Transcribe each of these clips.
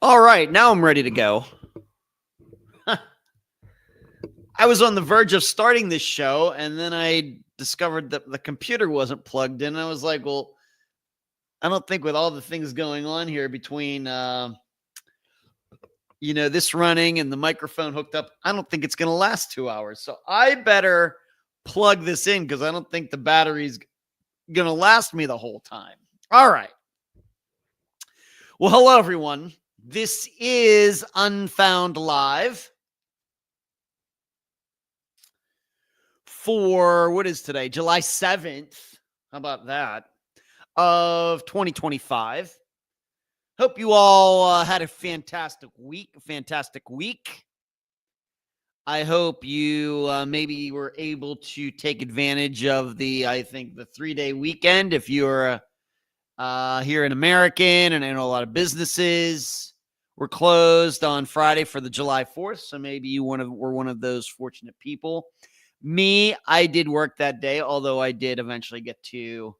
All right, now I'm ready to go. I was on the verge of starting this show, and then I discovered that the computer wasn't plugged in. I was like, well, I don't think with all the things going on here between, this running and the microphone hooked up, I don't think it's going to last 2 hours. So I better plug this in because I don't think the battery's going to last me the whole time. All right. Well, hello, everyone. This is Unfound Live for what is today? July 7th. How about that? Of 2025. Hope you all had a fantastic week. I hope you maybe were able to take advantage of the 3-day weekend. If you're here in American, and I know a lot of businesses were closed on Friday for the July 4th. So maybe you were one of those fortunate people. Me, I did work that day, although I did eventually get to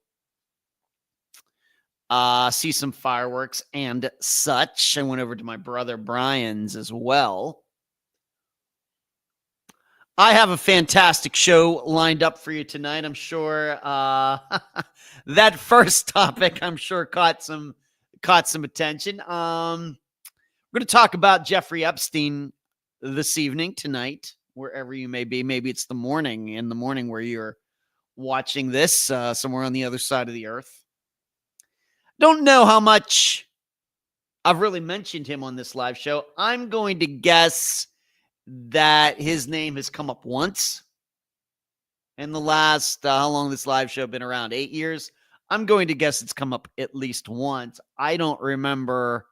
see some fireworks and such. I went over to my brother Brian's as well. I have a fantastic show lined up for you tonight. I'm sure that first topic, I'm sure, caught some attention. We're going to talk about Jeffrey Epstein this evening, tonight, wherever you may be. Maybe it's in the morning where you're watching this, somewhere on the other side of the earth. Don't know how much I've really mentioned him on this live show. I'm going to guess that his name has come up once in the last, how long this live show been around? 8 years. I'm going to guess it's come up at least once. I don't remember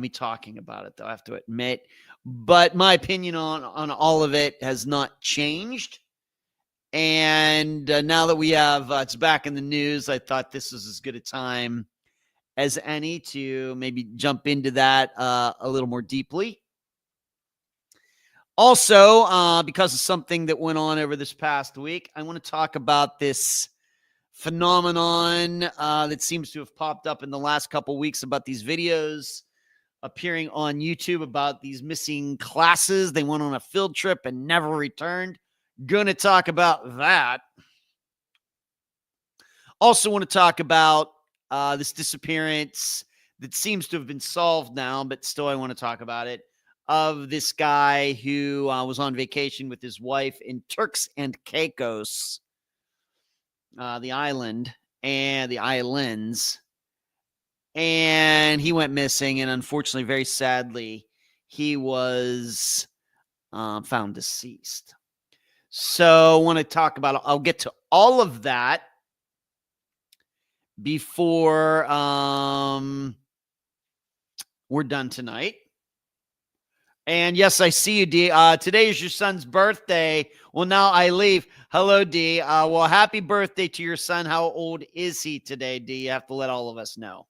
me talking about it, though, I have to admit. But my opinion on all of it has not changed. And now that we have, it's back in the news, I thought this was as good a time as any to maybe jump into that a little more deeply. Also, because of something that went on over this past week, I want to talk about this phenomenon that seems to have popped up in the last couple weeks about these videos appearing on YouTube about these missing classes. They went on a field trip and never returned. Going to talk about that. Also want to talk about this disappearance that seems to have been solved now, but still I want to talk about it, of this guy who was on vacation with his wife in Turks and Caicos, the island and the islands, and he went missing, and unfortunately, very sadly, he was found deceased. So I want to talk about, I'll get to all of that before we're done tonight. And yes, I see you, D. Today is your son's birthday. Well, now I leave. Hello, D. Well, happy birthday to your son. How old is he today, D? You have to let all of us know.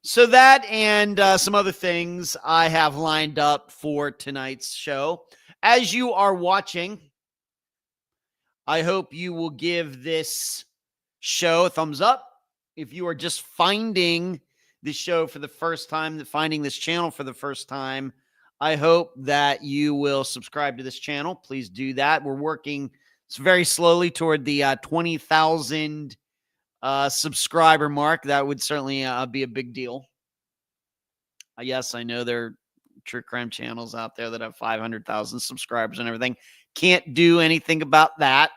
So that and some other things I have lined up for tonight's show. As you are watching, I hope you will give this show a thumbs up. If you are just finding this show for the first time, finding this channel for the first time, I hope that you will subscribe to this channel. Please do that. We're working very slowly toward the 20,000 subscriber mark. That would certainly be a big deal. Yes, I know there are true crime channels out there that have 500,000 subscribers and everything. Can't do anything about that.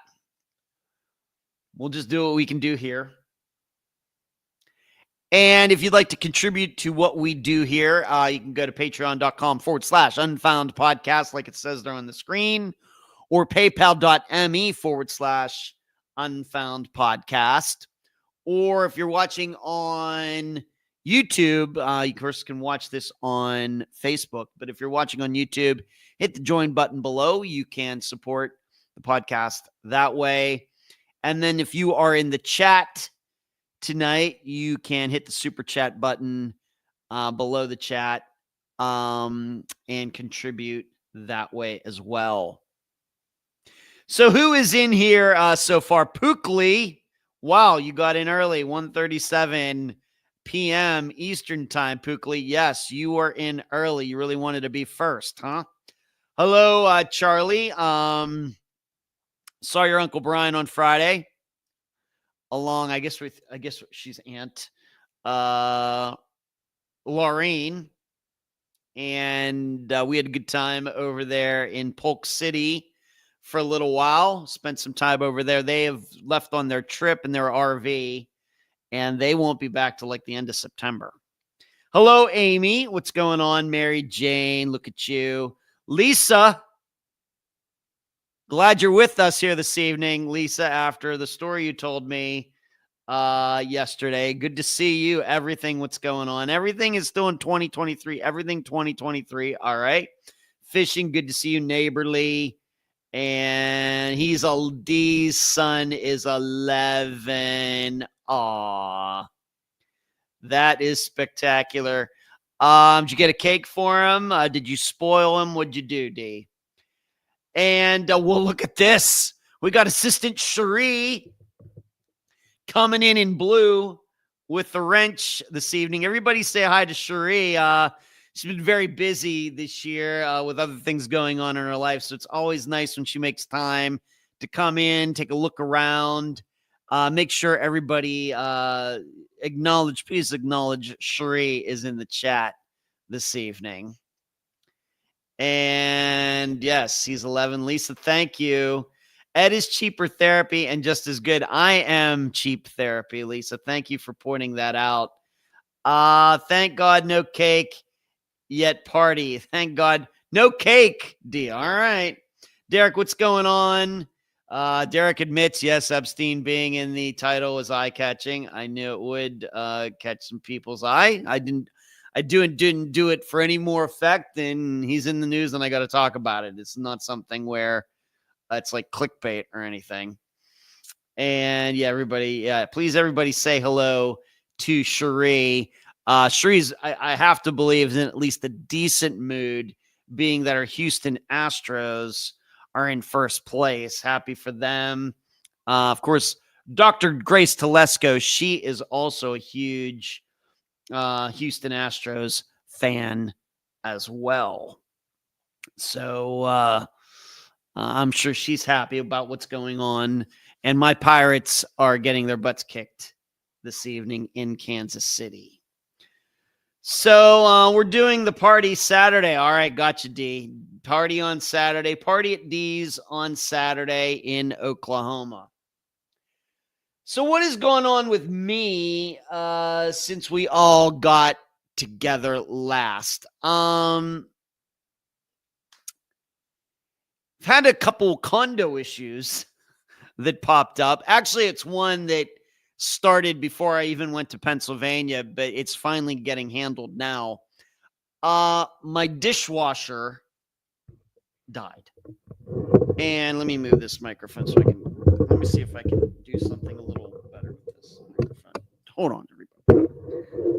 We'll just do what we can do here. And if you'd like to contribute to what we do here, you can go to patreon.com/unfound podcast, like it says there on the screen, or paypal.me/unfound podcast. Or if you're watching on YouTube, you of course can watch this on Facebook. But if you're watching on YouTube, hit the join button below. You can support the podcast that way. And then if you are in the chat tonight, you can hit the super chat button below the chat and contribute that way as well. So who is in here so far? Pookley. Wow, you got in early, 137. p.m. Eastern time, Pukli. Yes, you are in early. You really wanted to be first, huh? Hello, Charlie. Saw your Uncle Brian on Friday. Along, I guess she's Aunt Laureen. And we had a good time over there in Polk City for a little while. Spent some time over there. They have left on their trip in their RV, and they won't be back till like the end of September. Hello, Amy. What's going on? Mary Jane, look at you. Lisa, glad you're with us here this evening. Lisa, after the story you told me yesterday. Good to see you. Everything, what's going on? Everything is still in 2023. Everything 2023. All right. Fishing, good to see you. Neighborly. And D's son is 11. Aw. That is spectacular. Did you get a cake for him? Did you spoil him? What'd you do, D? And we'll look at this. We got assistant Cherie coming in blue with the wrench this evening. Everybody say hi to Cherie. She's been very busy this year with other things going on in her life. So it's always nice when she makes time to come in, take a look around, make sure everybody please acknowledge Cherie is in the chat this evening. And yes, he's 11. Lisa, thank you. Ed is cheaper therapy and just as good. I am cheap therapy, Lisa. Thank you for pointing that out. Thank God no cake yet party. Thank God no cake, D. All right. Derek, what's going on? Derek admits, yes, Epstein being in the title was eye-catching. I knew it would catch some people's eye. I didn't do it for any more effect than he's in the news and I got to talk about it. It's not something where it's like clickbait or anything. And yeah, please everybody say hello to Cherie. Cherie's, I have to believe, is in at least a decent mood, being that our Houston Astros are in first place. Happy for them. Of course, Dr. Grace Telesco, she is also a huge Houston Astros fan as well. So I'm sure she's happy about what's going on. And my Pirates are getting their butts kicked this evening in Kansas City. So we're doing the party Saturday. All right, gotcha, D. Party on Saturday. Party at D's on Saturday in Oklahoma. So what is going on with me since we all got together last? I've had a couple condo issues that popped up. Actually, it's one that started before I even went to Pennsylvania, but it's finally getting handled now. My dishwasher died. And let me move this microphone so let me see if I can do something a little better with this microphone. Hold on, everybody.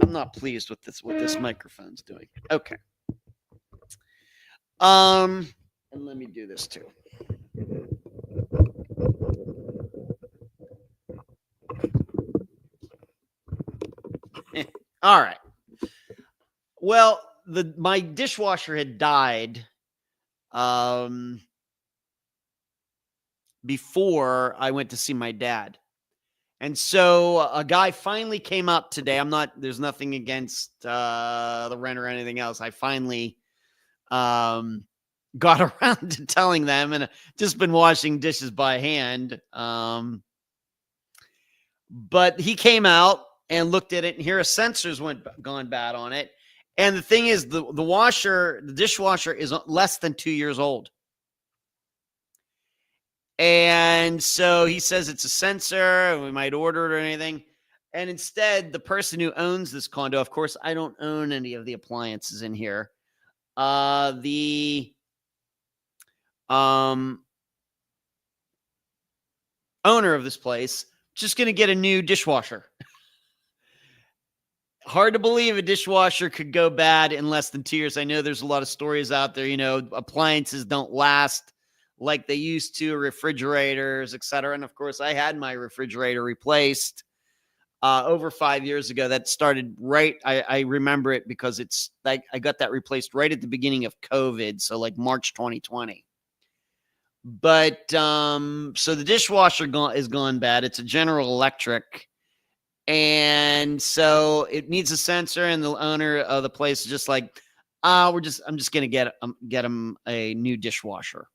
I'm not pleased with what this microphone's doing. Okay. And let me do this too. All right. Well, my dishwasher had died before I went to see my dad. And so a guy finally came up today. There's nothing against the rent or anything else. I finally got around to telling them, and just been washing dishes by hand. But he came out and looked at it, and here a sensor's gone bad on it. And the thing is, the dishwasher is less than 2 years old. And so he says it's a sensor, we might order it or anything. And instead, the person who owns this condo, of course, I don't own any of the appliances in here. The owner of this place just going to get a new dishwasher. Hard to believe a dishwasher could go bad in less than 2 years. I know there's a lot of stories out there, appliances don't last like they used to, refrigerators, etc. And of course, I had my refrigerator replaced over 5 years ago. That started right. I remember it because it's like I got that replaced right at the beginning of COVID. So like March 2020. But so the dishwasher is gone bad. It's a General Electric. And so it needs a sensor, and the owner of the place is just like, I'm just going to get him a new dishwasher.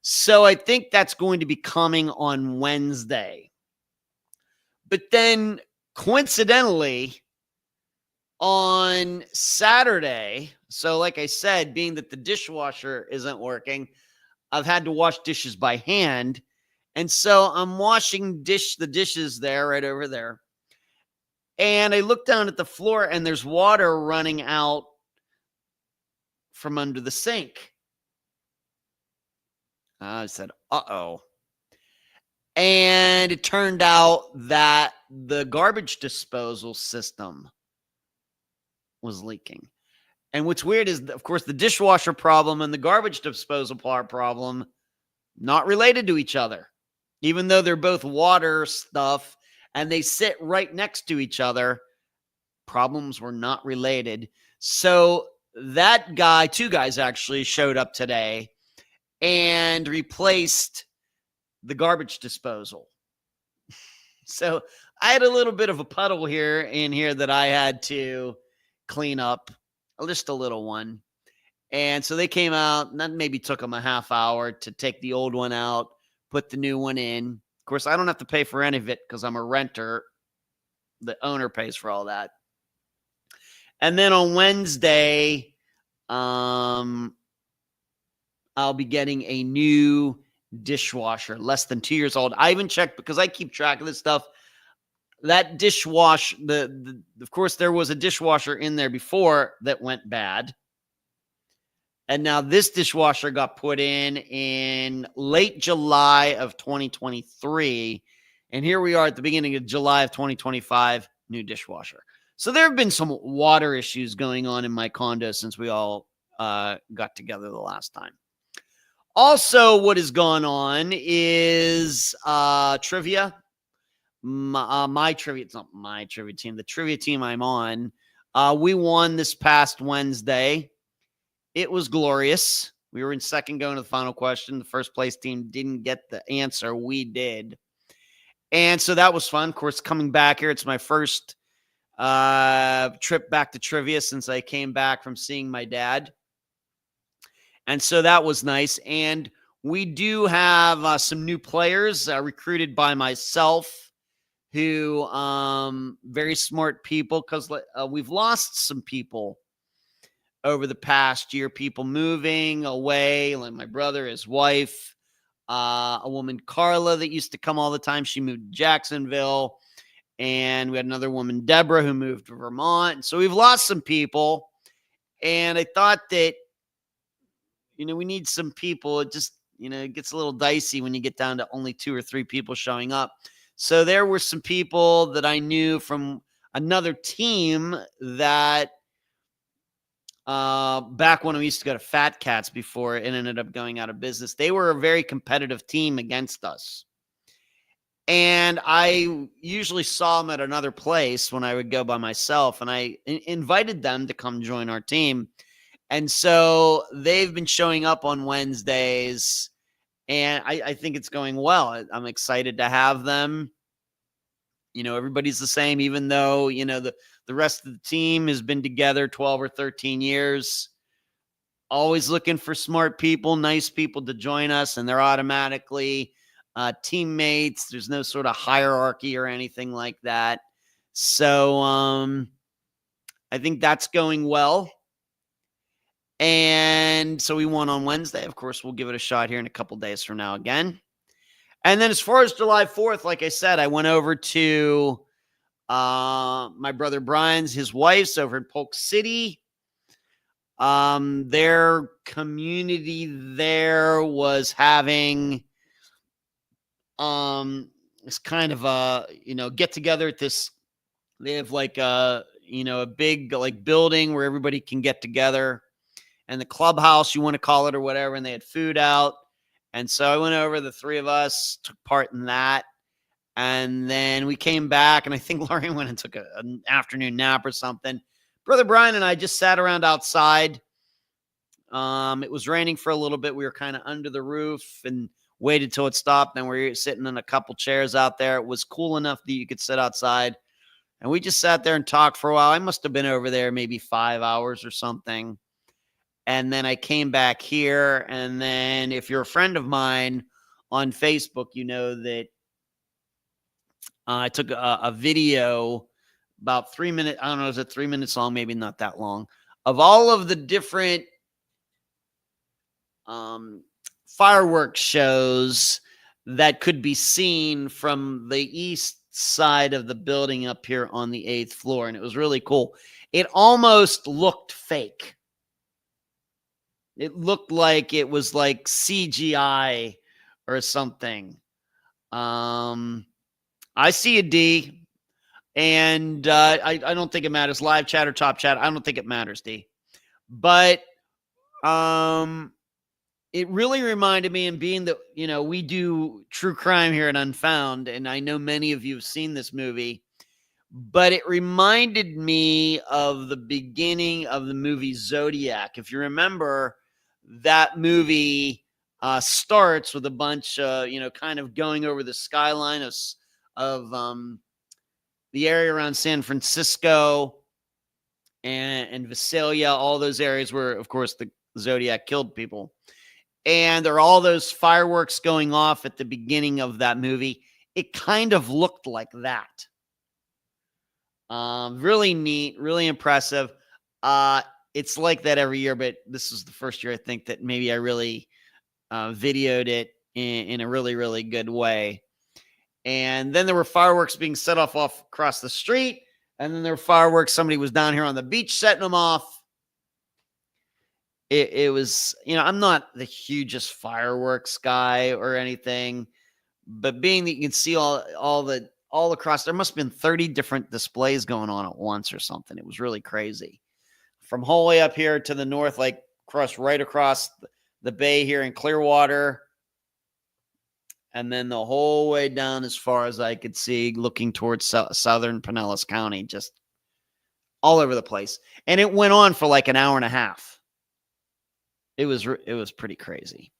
So I think that's going to be coming on Wednesday. But then coincidentally on Saturday, so like I said, being that the dishwasher isn't working, I've had to wash dishes by hand. And so I'm washing the dishes there, right over there. And I look down at the floor and there's water running out from under the sink. I said, uh-oh. And it turned out that the garbage disposal system was leaking. And what's weird is, of course, the dishwasher problem and the garbage disposal problem, not related to each other. Even though they're both water stuff and they sit right next to each other, problems were not related. So that guy, two guys actually, showed up today and replaced the garbage disposal. So I had a little bit of a puddle here that I had to clean up, just a little one. And so they came out, and that maybe took them a half hour to take the old one out, put the new one in. Of course, I don't have to pay for any of it because I'm a renter. The owner pays for all that. And then on Wednesday, I'll be getting a new dishwasher, less than 2 years old. I even checked because I keep track of this stuff. That dishwasher, of course, there was a dishwasher in there before that went bad. And now this dishwasher got put in late July of 2023. And here we are at the beginning of July of 2025, new dishwasher. So there have been some water issues going on in my condo since we all got together the last time. Also, what has gone on is trivia. My trivia, it's not my trivia team, the trivia team I'm on. We won this past Wednesday. It was glorious. We were in second going to the final question. The first place team didn't get the answer. We did. And so that was fun. Of course, coming back here, it's my first trip back to trivia since I came back from seeing my dad. And so that was nice. And we do have some new players recruited by myself who very smart people, because we've lost some people over the past year, people moving away, like my brother, his wife, a woman, Carla, that used to come all the time. She moved to Jacksonville. And we had another woman, Deborah, who moved to Vermont. And so we've lost some people. And I thought that, we need some people. It just, it gets a little dicey when you get down to only 2 or 3 people showing up. So there were some people that I knew from another team that back when we used to go to Fat Cats before it ended up going out of business, they were a very competitive team against us. And I usually saw them at another place when I would go by myself, and I invited them to come join our team. And so they've been showing up on Wednesdays, and I think it's going well. I'm excited to have them. Everybody's the same, even though, the rest of the team has been together 12 or 13 years. Always looking for smart people, nice people to join us, and they're automatically teammates. There's no sort of hierarchy or anything like that. So I think that's going well. And so we won on Wednesday. Of course, we'll give it a shot here in a couple days from now again. And then as far as July 4th, like I said, I went over to my brother Brian's, his wife's over in Polk City. Their community there was having it's kind of a, get together at this. They have like a big like building where everybody can get together, and the clubhouse, you want to call it or whatever. And they had food out. And so I went over, the 3 of us took part in that. And then we came back, and I think Lorraine went and took an afternoon nap or something. Brother Brian and I just sat around outside. It was raining for a little bit. We were kind of under the roof and waited till it stopped. Then we were sitting in a couple chairs out there. It was cool enough that you could sit outside. And we just sat there and talked for a while. I must have been over there maybe 5 hours or something. And then I came back here. And then if you're a friend of mine on Facebook, you know that I took a video about 3 minutes. I don't know, is it 3 minutes long? Maybe not that long, of all of the different fireworks shows that could be seen from the east side of the building up here on the 8th floor. And it was really cool. It almost looked fake. It looked like it was like CGI or something. I see a D, and I don't think it matters. Live chat or top chat, I don't think it matters, D. But it really reminded me, and being that, you know, we do true crime here at Unfound, and I know many of you have seen this movie, but it reminded me of the beginning of the movie Zodiac. If you remember, that movie starts with a bunch, kind of going over the skyline of the area around San Francisco and Visalia, all those areas where, of course, the Zodiac killed people. And there are all those fireworks going off at the beginning of that movie. It kind of looked like that. Really neat, really impressive. It's like that every year, but this is the first year I think that maybe I really videoed it in a really, really good way. And then there were fireworks being set off across the street. And then there were fireworks. Somebody was down here on the beach setting them off. It was, I'm not the hugest fireworks guy or anything, but being that you can see all across, there must have been 30 different displays going on at once or something. It was really crazy. From whole way up here to the north, like right across the bay here in Clearwater, and then the whole way down as far as I could see, looking towards southern Pinellas County, just all over the place. And it went on for like an hour and a half. It was pretty crazy.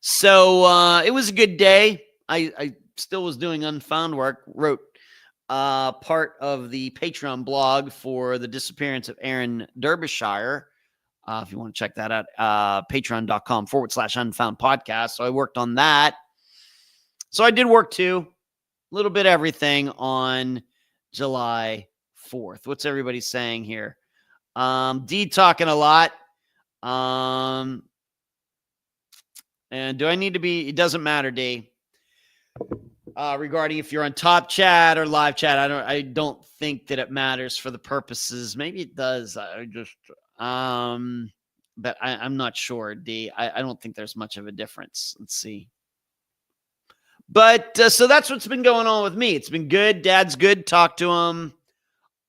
So it was a good day. I still was doing Unfound work, wrote part of the Patreon blog for the disappearance of Aaron Derbashire. If you want to check that out, patreon.com/Unfound podcast. So I worked on that. So I did work too, a little bit of everything on July 4th. What's everybody saying here? D talking a lot. And do I need to be, it doesn't matter, D. Regarding if you're on top chat or live chat, I don't think that it matters for the purposes. Maybe it does. But I'm not sure, D. I don't think there's much of a difference. Let's see. But so that's what's been going on with me. It's been good. Dad's good. Talked to him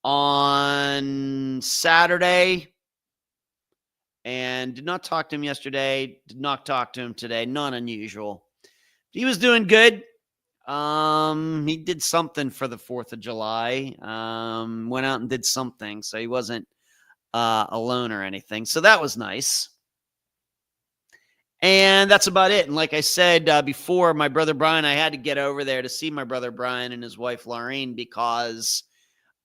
on Saturday and did not talk to him yesterday. Did not talk to him today. Not unusual. He was doing good. He did something for the 4th of July. Went out and did something. So he wasn't alone or anything. So that was nice. And that's about it. And like I said before, my brother Brian, I had to get over there to see my brother Brian and his wife Lorraine because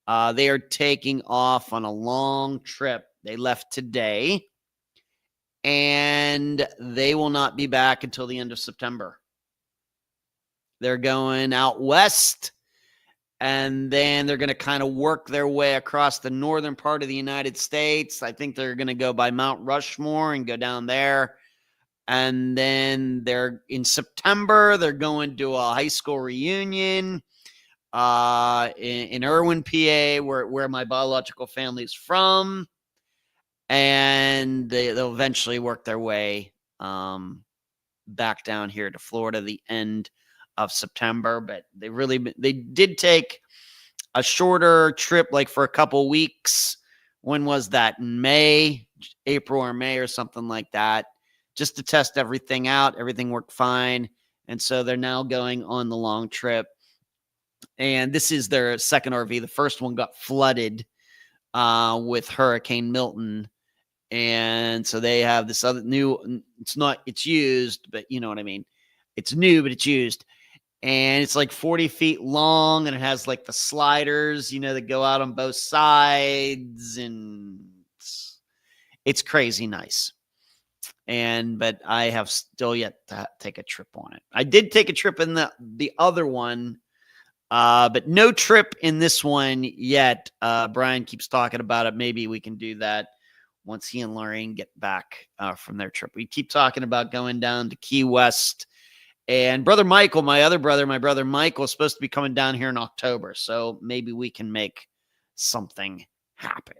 they are taking off on a long trip. They left today and they will not be back until the end of September. They're going out west, and then they're going to kind of work their way across the northern part of the United States. I think they're going to go by Mount Rushmore and go down there. And then they're in September, they're going to a high school reunion in Irwin, PA, where my biological family is from. And they'll eventually work their way back down here to Florida the end of September. But they did take a shorter trip, like for a couple weeks. When was that? In May, April or May or something like that, just to test everything out. Everything worked fine. And so they're now going on the long trip. And this is their second RV. The first one got flooded with Hurricane Milton. And so they have this other new, it's used, but you know what I mean? It's new, but it's used. And it's like 40 feet long, and it has like the sliders, that go out on both sides, and it's crazy nice. But I have still yet to take a trip on it. I did take a trip in the other one, but no trip in this one yet. Brian keeps talking about it. Maybe we can do that once he and Lorraine get back from their trip. We keep talking about going down to Key West. And brother Michael, my brother Michael, is supposed to be coming down here in October. So maybe we can make something happen.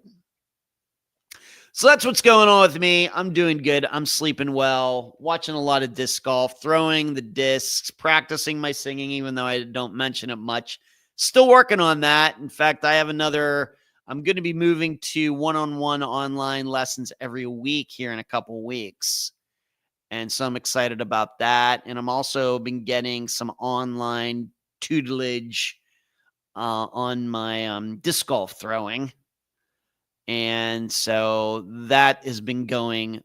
So that's what's going on with me. I'm doing good. I'm sleeping well, watching a lot of disc golf, throwing the discs, practicing my singing, even though I don't mention it much. Still working on that. In fact, I'm going to be moving to one-on-one online lessons every week here in a couple weeks. And so I'm excited about that. And I'm also been getting some online tutelage on my disc golf throwing. And so that has been going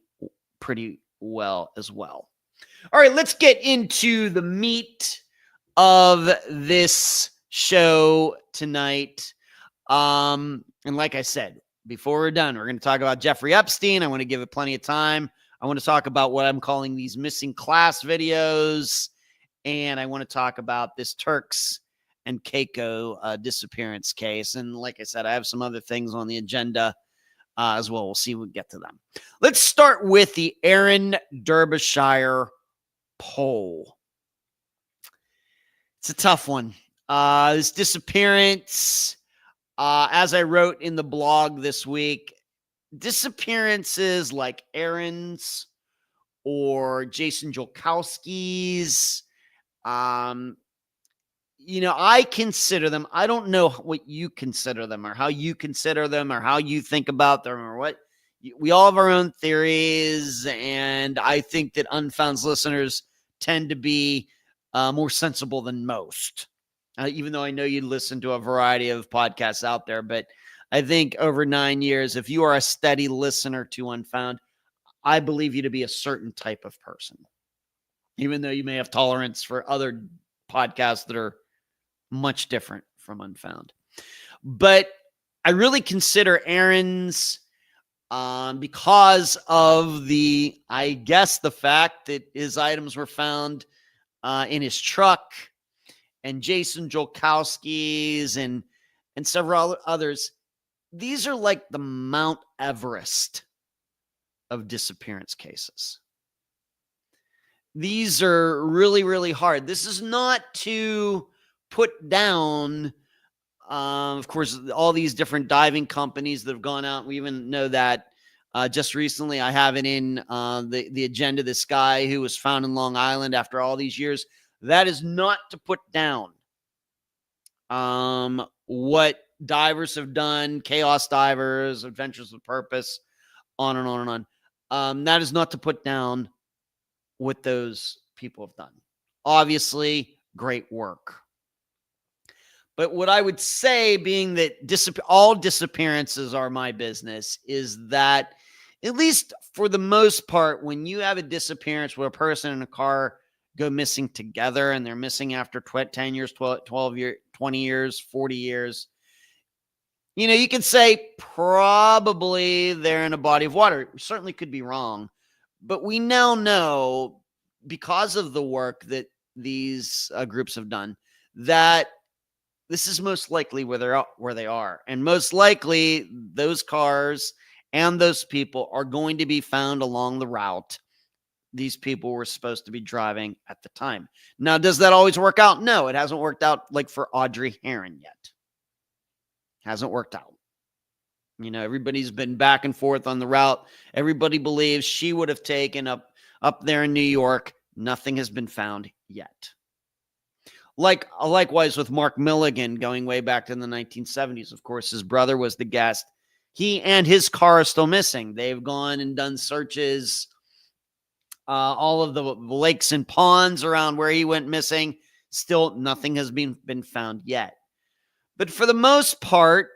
pretty well as well. All right, let's get into the meat of this show tonight. And like I said, before we're done, we're going to talk about Jeffrey Epstein. I want to give it plenty of time. I want to talk about what I'm calling these missing class videos. And I want to talk about this Turks and Caicos disappearance case. And like I said, I have some other things on the agenda as well. We'll see when we get to them. Let's start with the Aaron Derbashire poll. It's a tough one. This disappearance, as I wrote in the blog this week, disappearances like Aaron's or Jason Jolkowski's, I consider them. I don't know what you consider them or how you consider them or how you think about them or what. We all have our own theories, and I think that Unfound's listeners tend to be more sensible than most, even though I know you listen to a variety of podcasts out there. But I think over 9 years, if you are a steady listener to Unfound, I believe you to be a certain type of person, even though you may have tolerance for other podcasts that are much different from Unfound. But I really consider Aaron's because of the fact that his items were found in his truck, and Jason Jolkowski's and several others. These are like the Mount Everest of disappearance cases. These are really, really hard. This is not to put down, of course, all these different diving companies that have gone out. We even know that just recently I have it in the agenda, this guy who was found in Long Island after all these years. That is not to put down what divers have done, chaos divers, adventures with purpose, on and on and on. That is not to put down what those people have done. Obviously, great work. But what I would say, being that all disappearances are my business, is that at least for the most part, when you have a disappearance where a person and a car go missing together and they're missing after 10 years, 12 years, 20 years, 40 years, you can say probably they're in a body of water. We certainly could be wrong. But we now know, because of the work that these groups have done, that this is most likely where they are. And most likely those cars and those people are going to be found along the route these people were supposed to be driving at the time. Now, does that always work out? No, it hasn't worked out like for Audrey Herron yet. Hasn't worked out. Everybody's been back and forth on the route. Everybody believes she would have taken up there in New York. Nothing has been found yet. Likewise with Mark Milligan, going way back to the 1970s. Of course, his brother was the guest. He and his car are still missing. They've gone and done searches all of the lakes and ponds around where he went missing. Still, nothing has been found yet. But for the most part,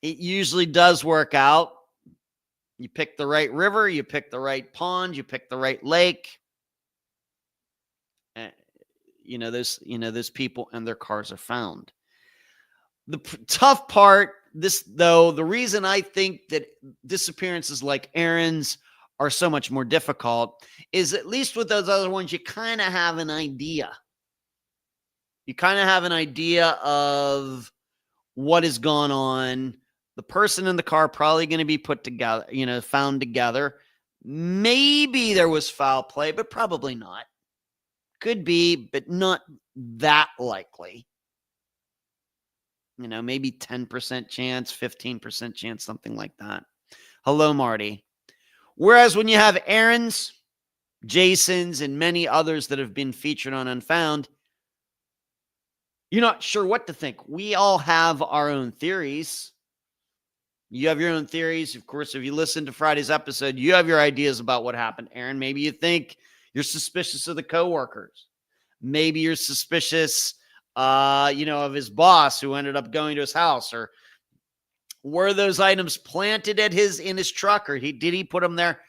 it usually does work out. You pick the right river, you pick the right pond, you pick the right lake. Those people and their cars are found. The tough part, the reason I think that disappearances like Aaron's are so much more difficult is, at least with those other ones, you kind of have an idea. You kind of have an idea of what has gone on. The person in the car probably going to be put together, found together. Maybe there was foul play, but probably not. Could be, but not that likely. Maybe 10% chance, 15% chance, something like that. Hello, Marty. Whereas when you have Aaron's, Jason's, and many others that have been featured on Unfound, you're not sure what to think. We all have our own theories. You have your own theories. Of course, if you listen to Friday's episode, you have your ideas about what happened. Aaron, maybe you think you're suspicious of the coworkers. Maybe you're suspicious, of his boss who ended up going to his house. Or were those items planted in his truck, or did he put them there?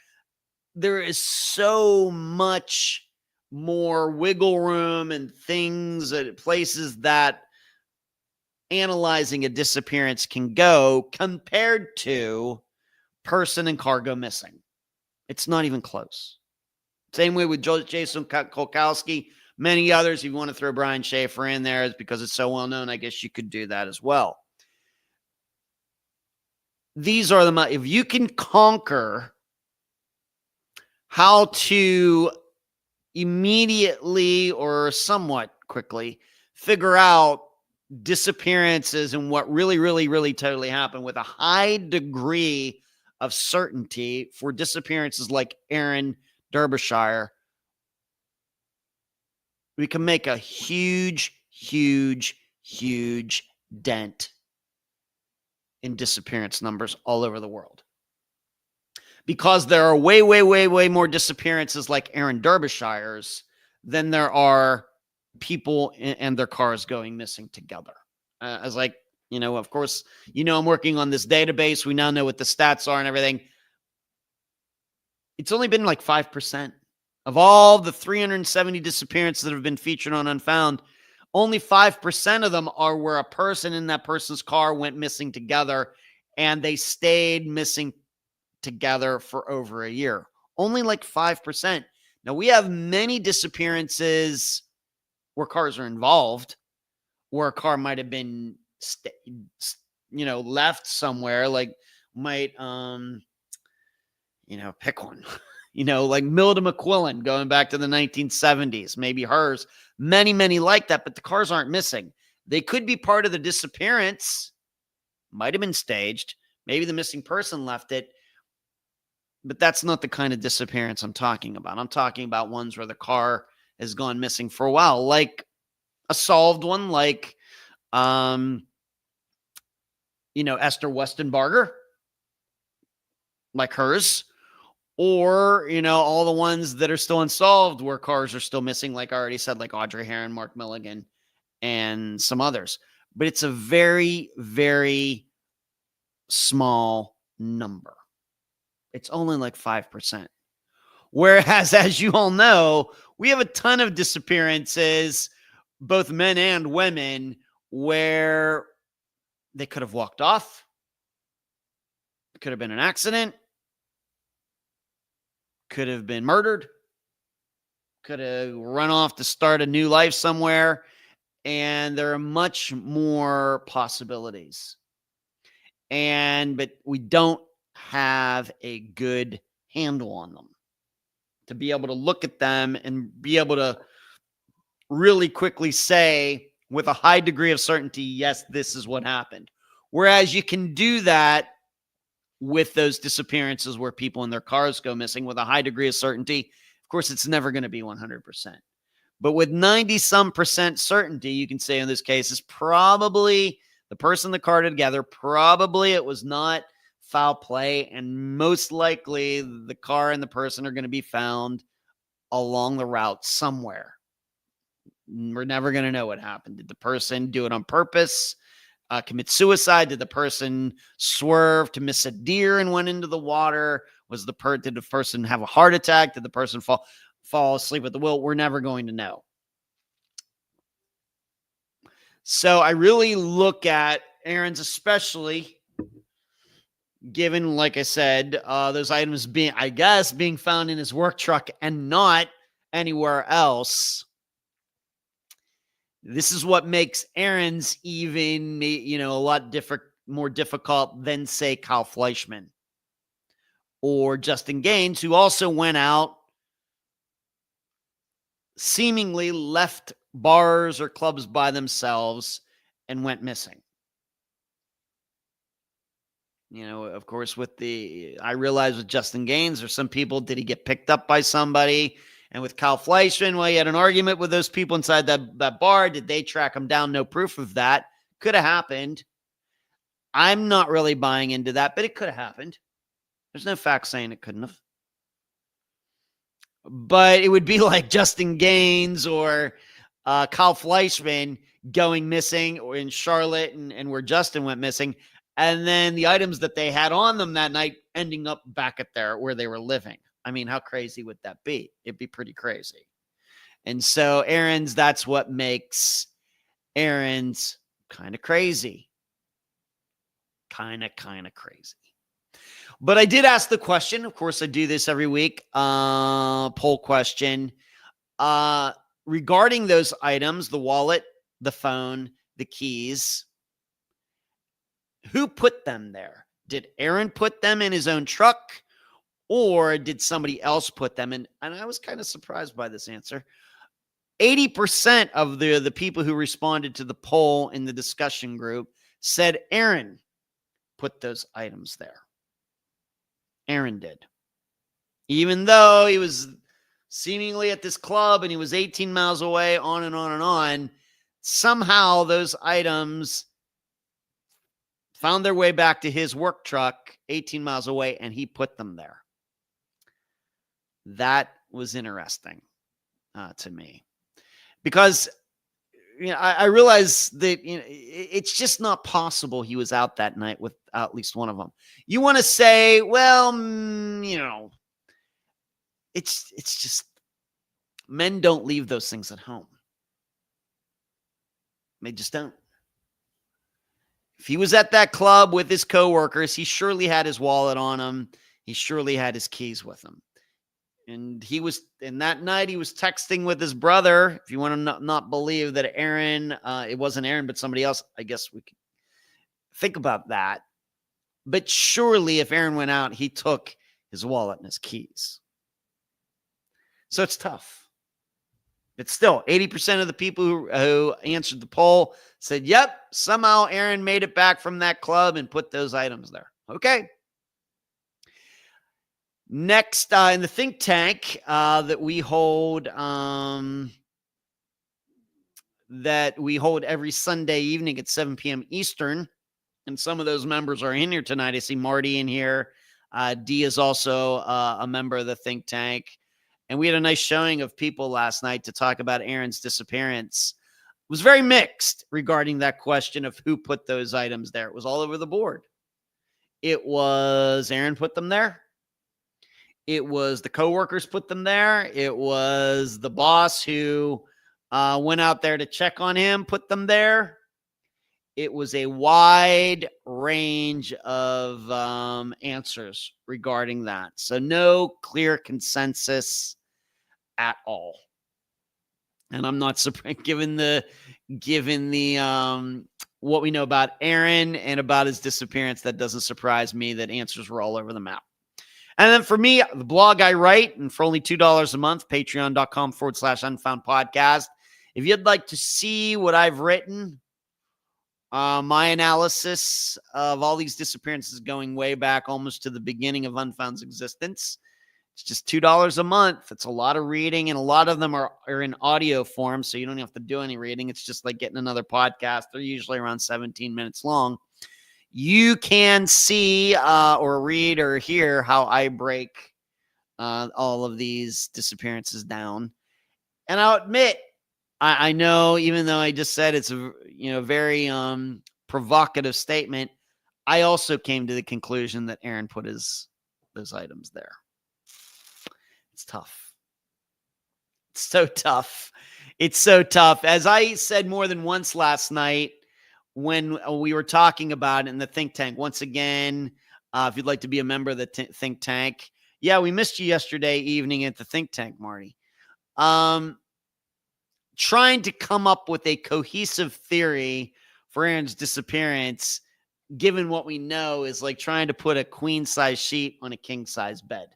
There is so much more wiggle room and things at places that analyzing a disappearance can go compared to person and cargo missing. It's not even close. Same way with Jason Kolkowski, many others. If you want to throw Brian Schaefer in there, it's because it's so well known. I guess you could do that as well. These are if you can conquer how to immediately or somewhat quickly figure out disappearances and what really, really, really totally happened with a high degree of certainty for disappearances like Aaron Derbashire, we can make a huge, huge, huge dent in disappearance numbers all over the world. Because there are way, way, way, way more disappearances like Aaron Derbashire's than there are people and their cars going missing together. Of course, I'm working on this database. We now know what the stats are and everything. It's only been like 5% of all the 370 disappearances that have been featured on Unfound. Only 5% of them are where a person in that person's car went missing together and they stayed missing together for over a year. Only like 5%. Now, we have many disappearances where cars are involved, where a car might have been, left somewhere, like pick one, like Milda McQuillan going back to the 1970s, maybe hers, many, many like that, but the cars aren't missing. They could be part of the disappearance, might have been staged. Maybe the missing person left it, but that's not the kind of disappearance I'm talking about. I'm talking about ones where the car has gone missing for a while, like a solved one, like, Esther Westenbarger, like hers, or, all the ones that are still unsolved where cars are still missing, like I already said, like Audrey Herron, Mark Milligan, and some others. But it's a very, very small number. It's only like 5%. Whereas, as you all know, we have a ton of disappearances, both men and women, where they could have walked off. It could have been an accident. Could have been murdered. Could have run off to start a new life somewhere. And there are much more possibilities. But we don't have a good handle on them to be able to look at them and be able to really quickly say with a high degree of certainty, yes, this is what happened. Whereas you can do that with those disappearances where people in their cars go missing with a high degree of certainty. Of course, it's never going to be 100%. But with 90-some% certainty, you can say in this case, is probably the person that car together, probably it was not foul play, and most likely the car and the person are going to be found along the route somewhere. We're never going to know what happened. Did the person do it on purpose? Commit suicide? Did the person swerve to miss a deer and went into the water? Did the person have a heart attack? Did the person fall asleep at the wheel? We're never going to know. So I really look at Aaron's, especially given, like I said, those items being found in his work truck and not anywhere else. This is what makes Aaron's even, a lot more difficult than, say, Kyle Fleischman or Justin Gaines, who also went out, seemingly left bars or clubs by themselves and went missing. Of course, I realize with Justin Gaines, there's some people, did he get picked up by somebody? And with Kyle Fleischman, well, he had an argument with those people inside that bar. Did they track him down? No proof of that. Could have happened. I'm not really buying into that, but it could have happened. There's no fact saying it couldn't have. But it would be like Justin Gaines or Kyle Fleischman going missing, or in Charlotte and where Justin went missing. And then the items that they had on them that night ending up back at where they were living. I mean, how crazy would that be? It'd be pretty crazy. And so Aaron's, that's what makes Aaron's kind of crazy. Kind of crazy. But I did ask the question. Of course, I do this every week. Poll question. Regarding those items, the wallet, the phone, the keys, who put them there? Did Aaron put them in his own truck? Or did somebody else put them in? And I was kind of surprised by this answer. 80% of the people who responded to the poll in the discussion group said Aaron put those items there. Aaron did. Even though he was seemingly at this club and he was 18 miles away, on and on and on, somehow those items found their way back to his work truck 18 miles away, and he put them there. That was interesting to me, because I realize that it's just not possible he was out that night with at least one of them. You want to say, well, it's just men don't leave those things at home. They just don't. If he was at that club with his coworkers, he surely had his wallet on him. He surely had his keys with him. And that night he was texting with his brother. If you want to not believe that Aaron, it wasn't Aaron, but somebody else, I guess we could think about that. But surely if Aaron went out, he took his wallet and his keys. So it's tough. But still, 80% of the people who answered the poll said, yep, somehow Aaron made it back from that club and put those items there. Okay. Next, in the think tank that we hold every Sunday evening at 7 p.m. Eastern, and some of those members are in here tonight. I see Marty in here. Dee is also a member of the think tank. And we had a nice showing of people last night to talk about Aaron's disappearance. It was very mixed regarding that question of who put those items there. It was all over the board. It was Aaron put them there. It was the coworkers put them there. It was the boss who went out there to check on him, put them there. It was a wide range of answers regarding that. So no clear consensus at all. And I'm not surprised, given the what we know about Aaron and about his disappearance, that doesn't surprise me that answers were all over the map. And then for me, the blog I write, and for only $2 a month, patreon.com/unfound podcast. If you'd like to see what I've written, my analysis of all these disappearances going way back almost to the beginning of Unfound's existence, it's just $2 a month. It's a lot of reading, and a lot of them are in audio form, so you don't have to do any reading. It's just like getting another podcast. They're usually around 17 minutes long. You can see or read or hear how I break all of these disappearances down. And I'll admit, I know, even though I just said it's a very provocative statement, I also came to the conclusion that Aaron put those items there. It's tough. It's so tough. It's so tough. As I said more than once last night when we were talking about it in the think tank, once again, if you'd like to be a member of the think tank, yeah, we missed you yesterday evening at the think tank, Marty. Trying to come up with a cohesive theory for Aaron's disappearance, given what we know, is like trying to put a queen size sheet on a king size bed.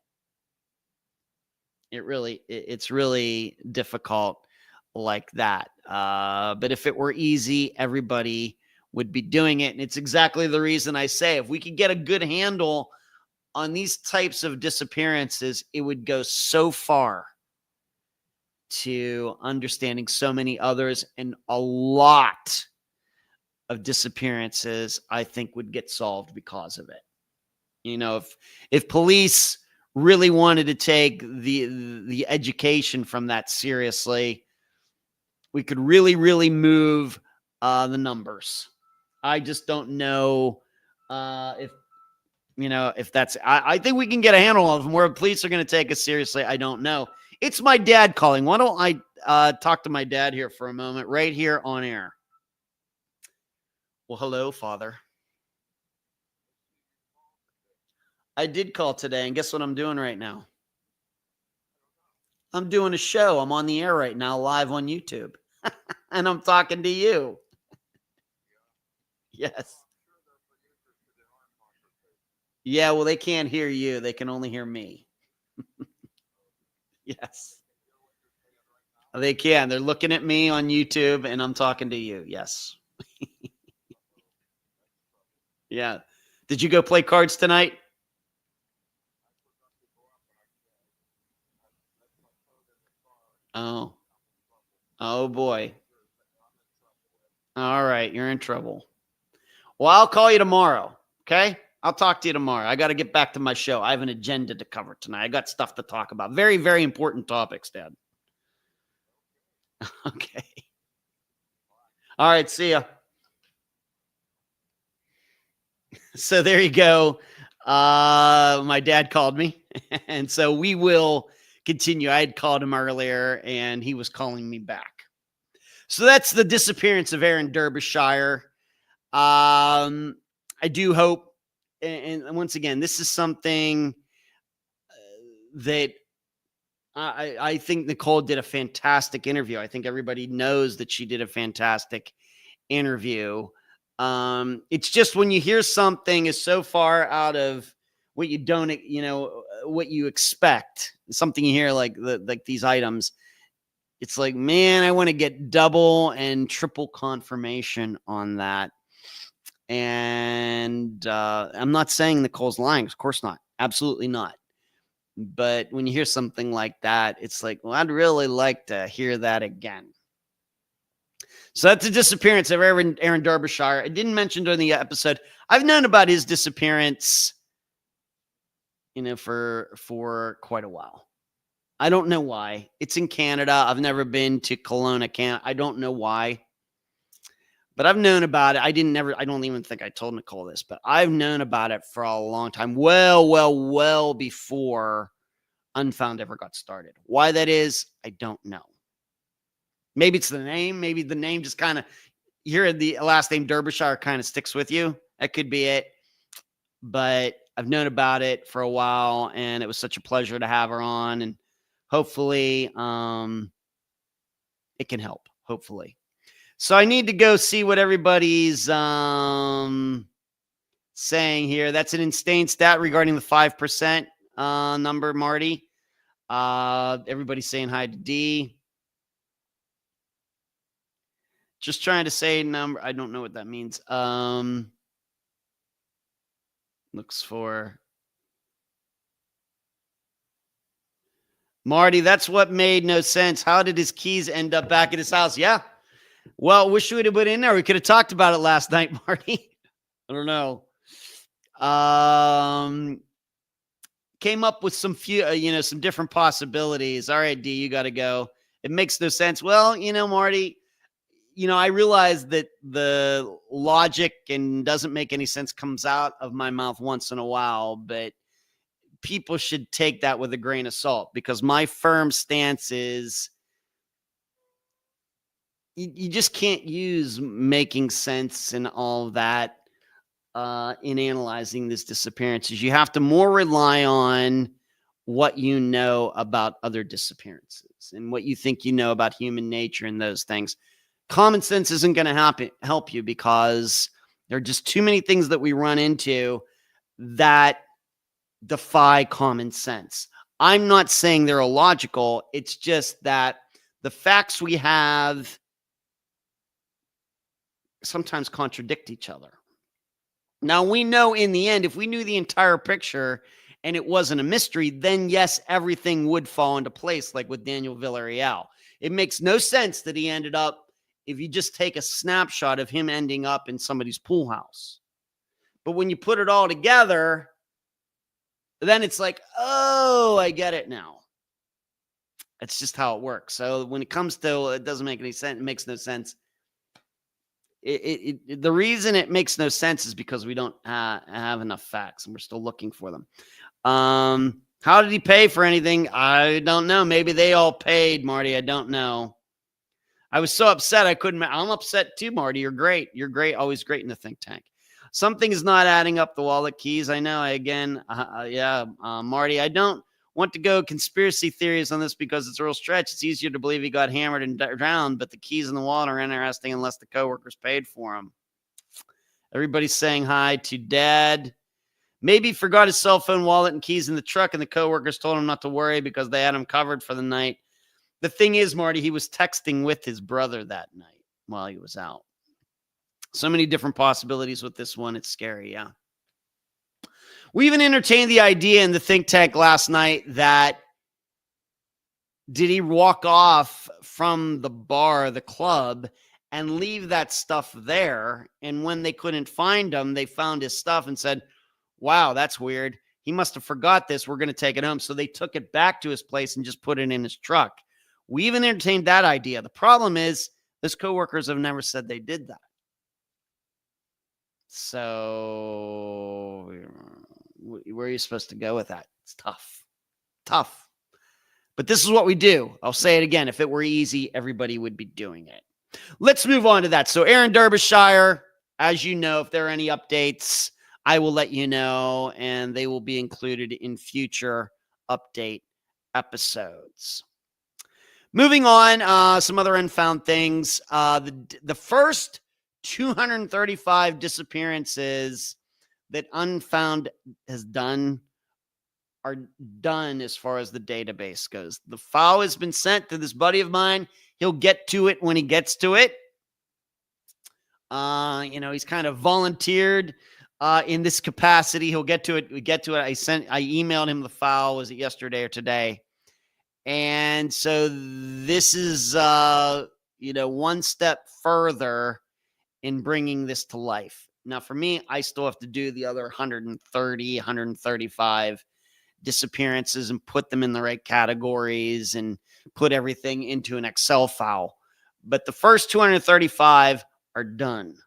It's really difficult like that. But if it were easy, everybody would be doing it. And it's exactly the reason I say, if we could get a good handle on these types of disappearances, it would go so far to understanding so many others, and a lot of disappearances, I think, would get solved because of it. If police really wanted to take the education from that seriously, we could really, really move the numbers. I just don't know if that's. I think we can get a handle of them. Where police are going to take us seriously, I don't know. It's my dad calling. Why don't I talk to my dad here for a moment, right here on air? Well, hello, Father. I did call today, and guess what I'm doing right now? I'm doing a show. I'm on the air right now, live on YouTube, and I'm talking to you. Yes. Yeah, well, they can't hear you. They can only hear me. Yes. They can. They're looking at me on YouTube, and I'm talking to you. Yes. Yeah. Did you go play cards tonight? Oh. Oh, boy. All right. You're in trouble. Well, I'll call you tomorrow. Okay? I'll talk to you tomorrow. I got to get back to my show. I have an agenda to cover tonight. I got stuff to talk about. Very, very important topics, Dad. Okay. All right. See ya. So there you go. My dad called me, and so we will continue. I had called him earlier, and he was calling me back. So that's the disappearance of Aaron Derbashire. I do hope, and once again, this is something that I think Nicole did a fantastic interview. I think everybody knows that she did a fantastic interview. It's just when you hear something is so far out of what you don't, what you expect, something you hear like these items, it's like, man, I want to get double and triple confirmation on that. And I'm not saying Nicole's lying. Of course not. Absolutely not. But when you hear something like that, it's like, well, I'd really like to hear that again. So that's the disappearance of Aaron Derbashire. I didn't mention during the episode, I've known about his disappearance, for quite a while. I don't know why. It's in Canada. I've never been to Kelowna, Canada. I don't know why. But I've known about it. I don't even think I told Nicole this, but I've known about it for a long time. Well before Unfound ever got started. Why that is, I don't know. Maybe it's the name. Maybe the name just kind of, you hear the last name Derbashire kind of sticks with you. That could be it. But I've known about it for a while, and it was such a pleasure to have her on. And hopefully it can help. Hopefully. So I need to go see what everybody's saying here. That's an insane stat regarding the 5% number, Marty. Everybody's saying hi to D. Just trying to say number. I don't know what that means. Looks for Marty. That's what made no sense. How did his keys end up back at his house? Yeah. Well, wish we would have put in there. We could have talked about it last night, Marty. I don't know. came up with some some different possibilities. All right, D, you got to go. It makes no sense. Well, Marty, I realize that the logic and doesn't make any sense comes out of my mouth once in a while, but people should take that with a grain of salt, because my firm stance is you just can't use making sense and all of that in analyzing these disappearances. You have to more rely on what you know about other disappearances and what you think you know about human nature and those things. Common sense isn't going to help you, because there are just too many things that we run into that defy common sense. I'm not saying they're illogical. It's just that the facts we have sometimes contradict each other. Now, we know in the end, if we knew the entire picture and it wasn't a mystery, then yes, everything would fall into place, like with Daniel Villarreal. It makes no sense that he ended up, if you just take a snapshot of him ending up in somebody's pool house. But when you put it all together, then it's like, oh, I get it now. It's just how it works. So when it comes to, it doesn't make any sense. It makes no sense. The reason it makes no sense is because we don't have enough facts, and we're still looking for them. How did he pay for anything? I don't know. Maybe they all paid, Marty. I don't know. I was so upset I couldn't. I'm upset too, Marty. You're great. You're great. Always great in the think tank. Something is not adding up. The wallet keys. I know. Marty, I don't want to go conspiracy theories on this because it's a real stretch. It's easier to believe he got hammered and drowned, but the keys in the wallet are interesting unless the coworkers paid for them. Everybody's saying hi to Dad. Maybe he forgot his cell phone, wallet, and keys in the truck, and the coworkers told him not to worry because they had him covered for the night. The thing is, Marty, he was texting with his brother that night while he was out. So many different possibilities with this one. It's scary, yeah. We even entertained the idea in the think tank last night that did he walk off from the bar, the club, and leave that stuff there? And when they couldn't find him, they found his stuff and said, wow, that's weird. He must have forgot this. We're going to take it home. So they took it back to his place and just put it in his truck. We even entertained that idea. The problem is his coworkers have never said they did that. So where are you supposed to go with that? It's tough. But this is what we do. I'll say it again. If it were easy, everybody would be doing it. Let's move on to that. So Aaron Derbashire, as you know, if there are any updates, I will let you know, and they will be included in future update episodes. Moving on, some other Unfound things. The first 235 disappearances that Unfound has done are done as far as the database goes. The file has been sent to this buddy of mine. He'll get to it when he gets to it. He's kind of volunteered in this capacity. He'll get to it. We get to it. I emailed him the file. Was it yesterday or today? And so this is, one step further in bringing this to life. Now, for me, I still have to do the other 135 disappearances and put them in the right categories and put everything into an Excel file. But the first 235 are done.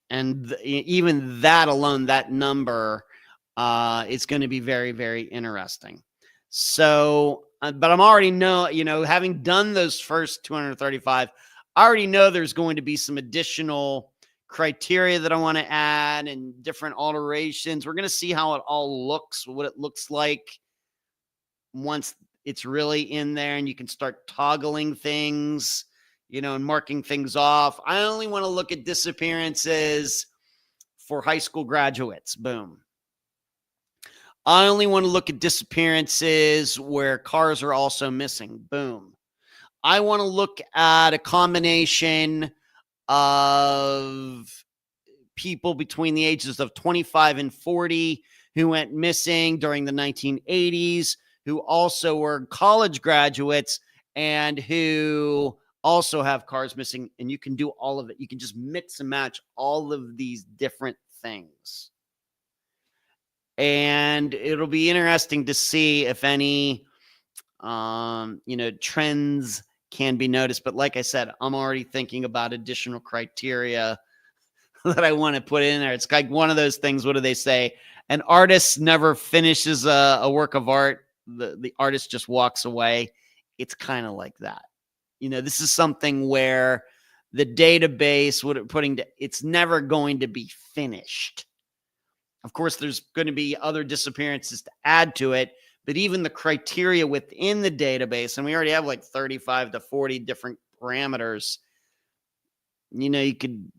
And even that alone, that number, is going to be very, very interesting. So, but I'm already having done those first 235, I already know there's going to be some additional criteria that I want to add and different alterations. We're going to see how it all looks, what it looks like once it's really in there and you can start toggling things, and marking things off. I only want to look at disappearances for high school graduates. Boom. I only want to look at disappearances where cars are also missing. Boom. I want to look at a combination of people between the ages of 25 and 40 who went missing during the 1980s, who also were college graduates and who also have cars missing. And you can do all of it. You can just mix and match all of these different things. And it'll be interesting to see if any, trends can be noticed. But like I said, I'm already thinking about additional criteria that I want to put in there. It's like one of those things. What do they say? An artist never finishes a work of art. The artist just walks away. It's kind of like that. This is something where the database, it's never going to be finished. Of course, there's going to be other disappearances to add to it, but even the criteria within the database, and we already have like 35 to 40 different parameters, you could,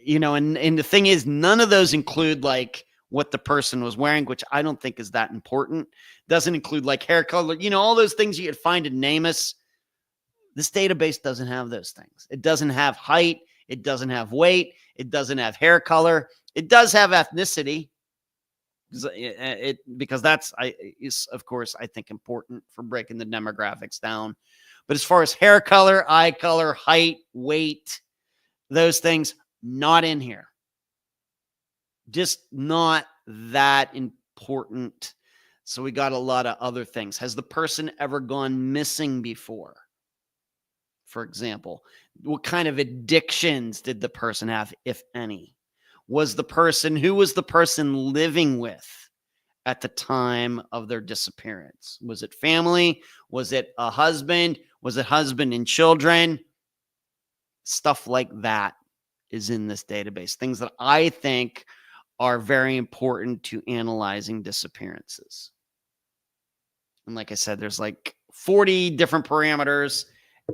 and the thing is, none of those include like what the person was wearing, which I don't think is that important. Doesn't include like hair color, all those things you could find in NamUs. This database doesn't have those things. It doesn't have height. It doesn't have weight. It doesn't have hair color. It does have ethnicity, because that's, of course, I think important for breaking the demographics down. But as far as hair color, eye color, height, weight, those things, not in here. Just not that important. So we got a lot of other things. Has the person ever gone missing before? For example, what kind of addictions did the person have, if any? Who was the person living with at the time of their disappearance? Was it family? Was it a husband? Was it husband and children? Stuff like that is in this database. Things that I think are very important to analyzing disappearances. And like I said, there's like 40 different parameters.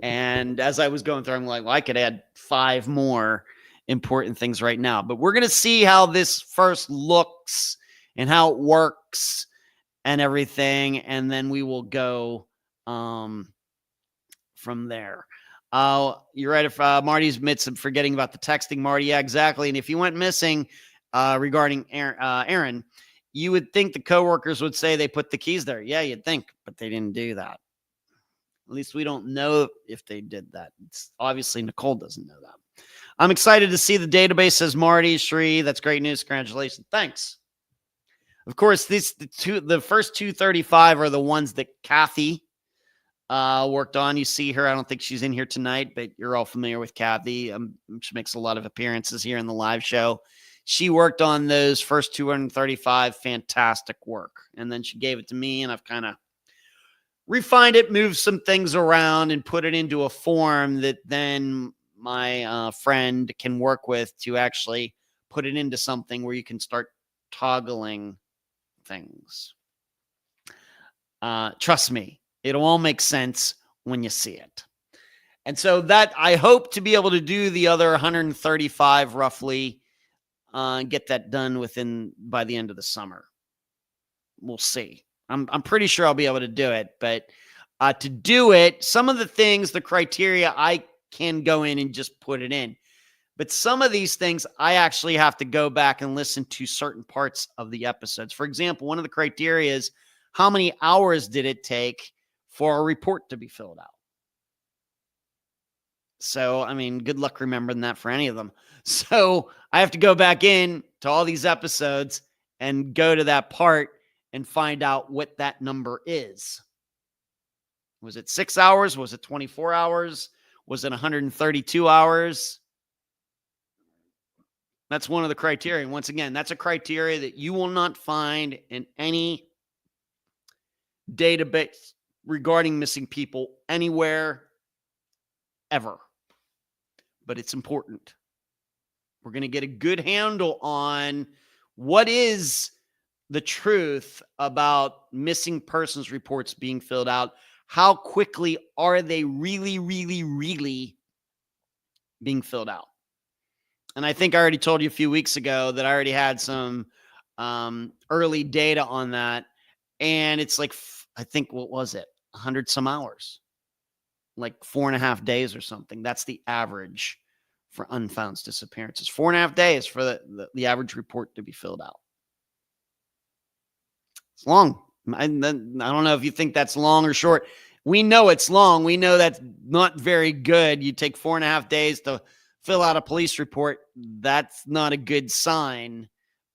And as I was going through, I'm like, well, I could add 5 more important things right now. But we're going to see how this first looks and how it works and everything. And then we will go from there. You're right. If Marty's admits of forgetting about the texting, Marty. Yeah, exactly. And if you went missing regarding Aaron, you would think the coworkers would say they put the keys there. Yeah, you'd think, but they didn't do that. At least we don't know if they did that. It's obviously Nicole doesn't know that. I'm excited to see the database, says Marty. Shree, that's great news. Congratulations. Thanks. Of course, the first 235 are the ones that Kathy worked on. You see her. I don't think she's in here tonight, but you're all familiar with Kathy. She makes a lot of appearances here in the live show. She worked on those first 235. Fantastic work. And then she gave it to me, and I've kind of refined it, moved some things around, and put it into a form that then my friend can work with to actually put it into something where you can start toggling things. Trust me, it'll all make sense when you see it. And so that I hope to be able to do the other 135 roughly, get that done by the end of the summer. We'll see. I'm pretty sure I'll be able to do it, but to do it, some of the things, the criteria, I can go in and just put it in. But some of these things, I actually have to go back and listen to certain parts of the episodes. For example, one of the criteria is how many hours did it take for a report to be filled out? So, I mean, good luck remembering that for any of them. So I have to go back in to all these episodes and go to that part and find out what that number is. Was it 6 hours? Was it 24 hours? Was it 132 hours? That's one of the criteria. And once again, that's a criteria that you will not find in any database regarding missing people anywhere, ever. But it's important. We're going to get a good handle on what is the truth about missing persons reports being filled out. How quickly are they really, really, really being filled out? And I think I already told you a few weeks ago that I already had some early data on that. And it's like, I think, what was it? 100 some hours, like 4.5 days or something. That's the average for Unfound's disappearances. 4.5 days for the average report to be filled out. It's long. I don't know if you think that's long or short. We know it's long. We know that's not very good. You take 4.5 days to fill out a police report. That's not a good sign.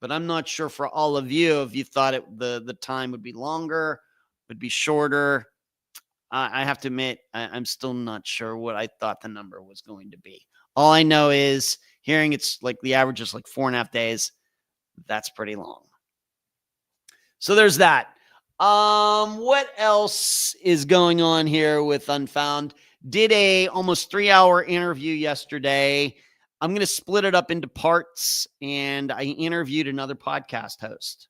but I'm not sure for all of you if you thought the time would be longer, would be shorter. I have to admit, I'm still not sure what I thought the number was going to be. All I know is hearing it's like the average is like 4.5 days. That's pretty long. So there's that. What else is going on here with Unfound? Did a almost 3-hour interview yesterday. I'm going to split it up into parts, and I interviewed another podcast host.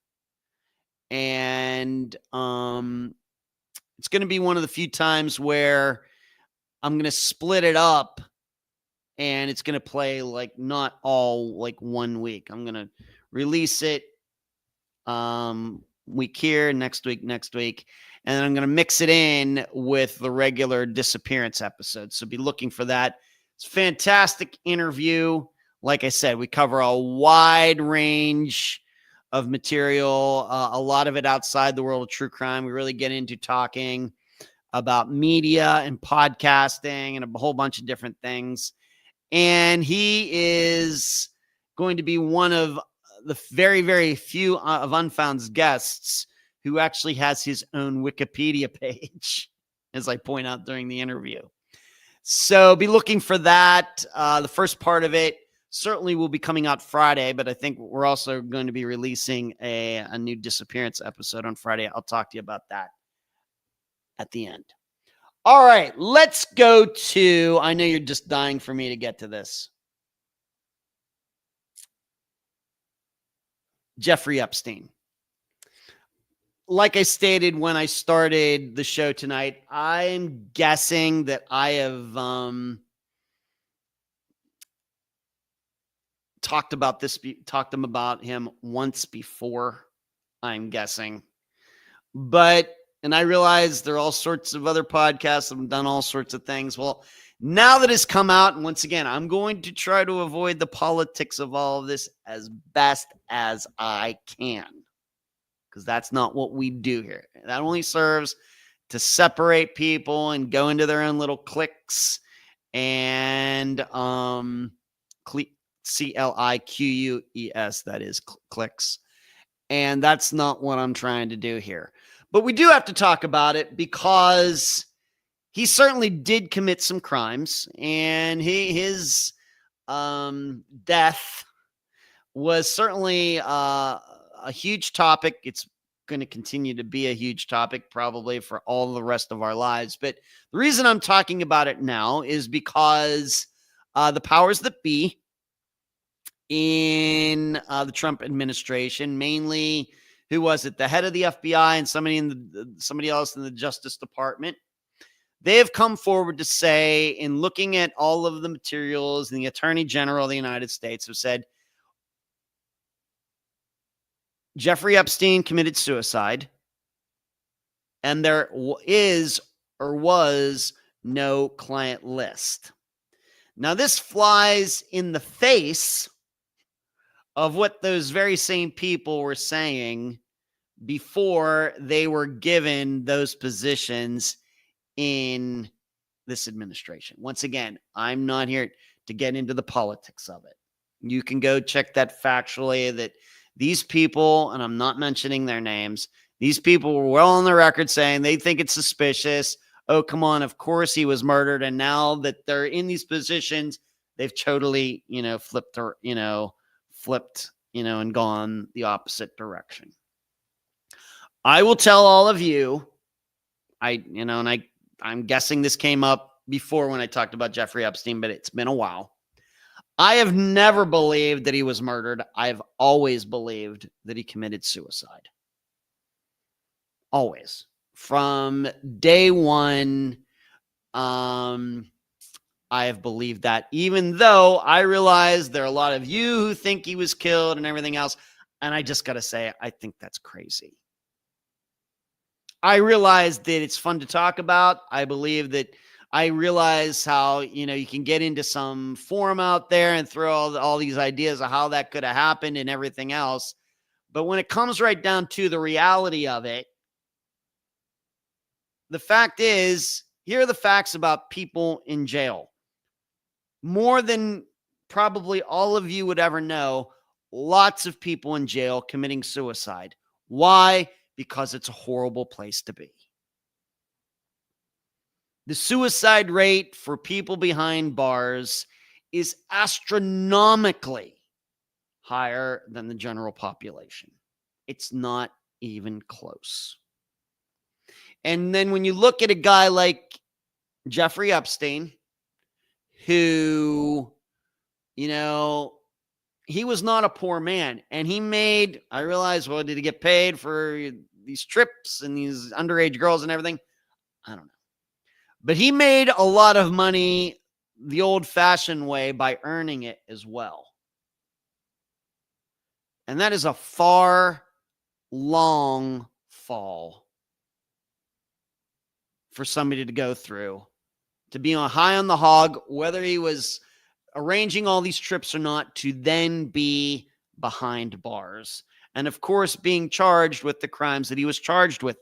And it's going to be one of the few times where I'm going to split it up, and it's going to play like not all like 1 week. I'm going to release it week here, next week, and then I'm going to mix it in with the regular disappearance episode. So be looking for that. It's a fantastic interview. Like I said, we cover a wide range of material, a lot of it outside the world of true crime. We really get into talking about media and podcasting and a whole bunch of different things. And he is going to be one of the very, very few of Unfound's guests who actually has his own Wikipedia page, as I point out during the interview. So be looking for that. The first part of it certainly will be coming out Friday, but I think we're also going to be releasing a new disappearance episode on Friday. I'll talk to you about that at the end. All right, let's go to, I know you're just dying for me to get to this. Jeffrey Epstein. Like I stated when I started the show tonight, I'm guessing that I have talked about him once before, I'm guessing. And I realize there are all sorts of other podcasts that have done all sorts of things. Well, now that it's come out, and once again, I'm going to try to avoid the politics of all of this as best as I can, because that's not what we do here. That only serves to separate people and go into their own little cliques and CLIQUES, that is cliques. And that's not what I'm trying to do here. But we do have to talk about it because he certainly did commit some crimes, and his death was certainly a huge topic. It's going to continue to be a huge topic probably for all the rest of our lives. But the reason I'm talking about it now is because the powers that be in the Trump administration, mainly, who was it? The head of the FBI and somebody else in the Justice Department. They have come forward to say, in looking at all of the materials, and the Attorney General of the United States have said, Jeffrey Epstein committed suicide, and there is or was no client list. Now, this flies in the face of what those very same people were saying before they were given those positions in this administration. Once again, I'm not here to get into the politics of it. You can go check that factually, that these people, and I'm not mentioning their names, these people were well on the record saying they think it's suspicious. Oh, come on. Of course he was murdered. And now that they're in these positions, they've totally, flipped, and gone the opposite direction. I will tell all of you, I'm guessing this came up before when I talked about Jeffrey Epstein, but it's been a while. I have never believed that he was murdered. I've always believed that he committed suicide. Always. From day one, I have believed that, even though I realize there are a lot of you who think he was killed and everything else. And I just got to say, I think that's crazy. I realize that it's fun to talk about. I realize how, you can get into some forum out there and throw all these ideas of how that could have happened and everything else. But when it comes right down to the reality of it, the fact is, here are the facts about people in jail. More than probably all of you would ever know, lots of people in jail committing suicide. Why? Because it's a horrible place to be. The suicide rate for people behind bars is astronomically higher than the general population. It's not even close. And then when you look at a guy like Jeffrey Epstein, who, he was not a poor man. And he made, I realize, well, did he get paid for these trips and these underage girls and everything? I don't know. But he made a lot of money the old-fashioned way by earning it as well. And that is a far, long fall for somebody to go through, to be on high on the hog, whether he was arranging all these trips or not, to then be behind bars. And of course, being charged with the crimes that he was charged with.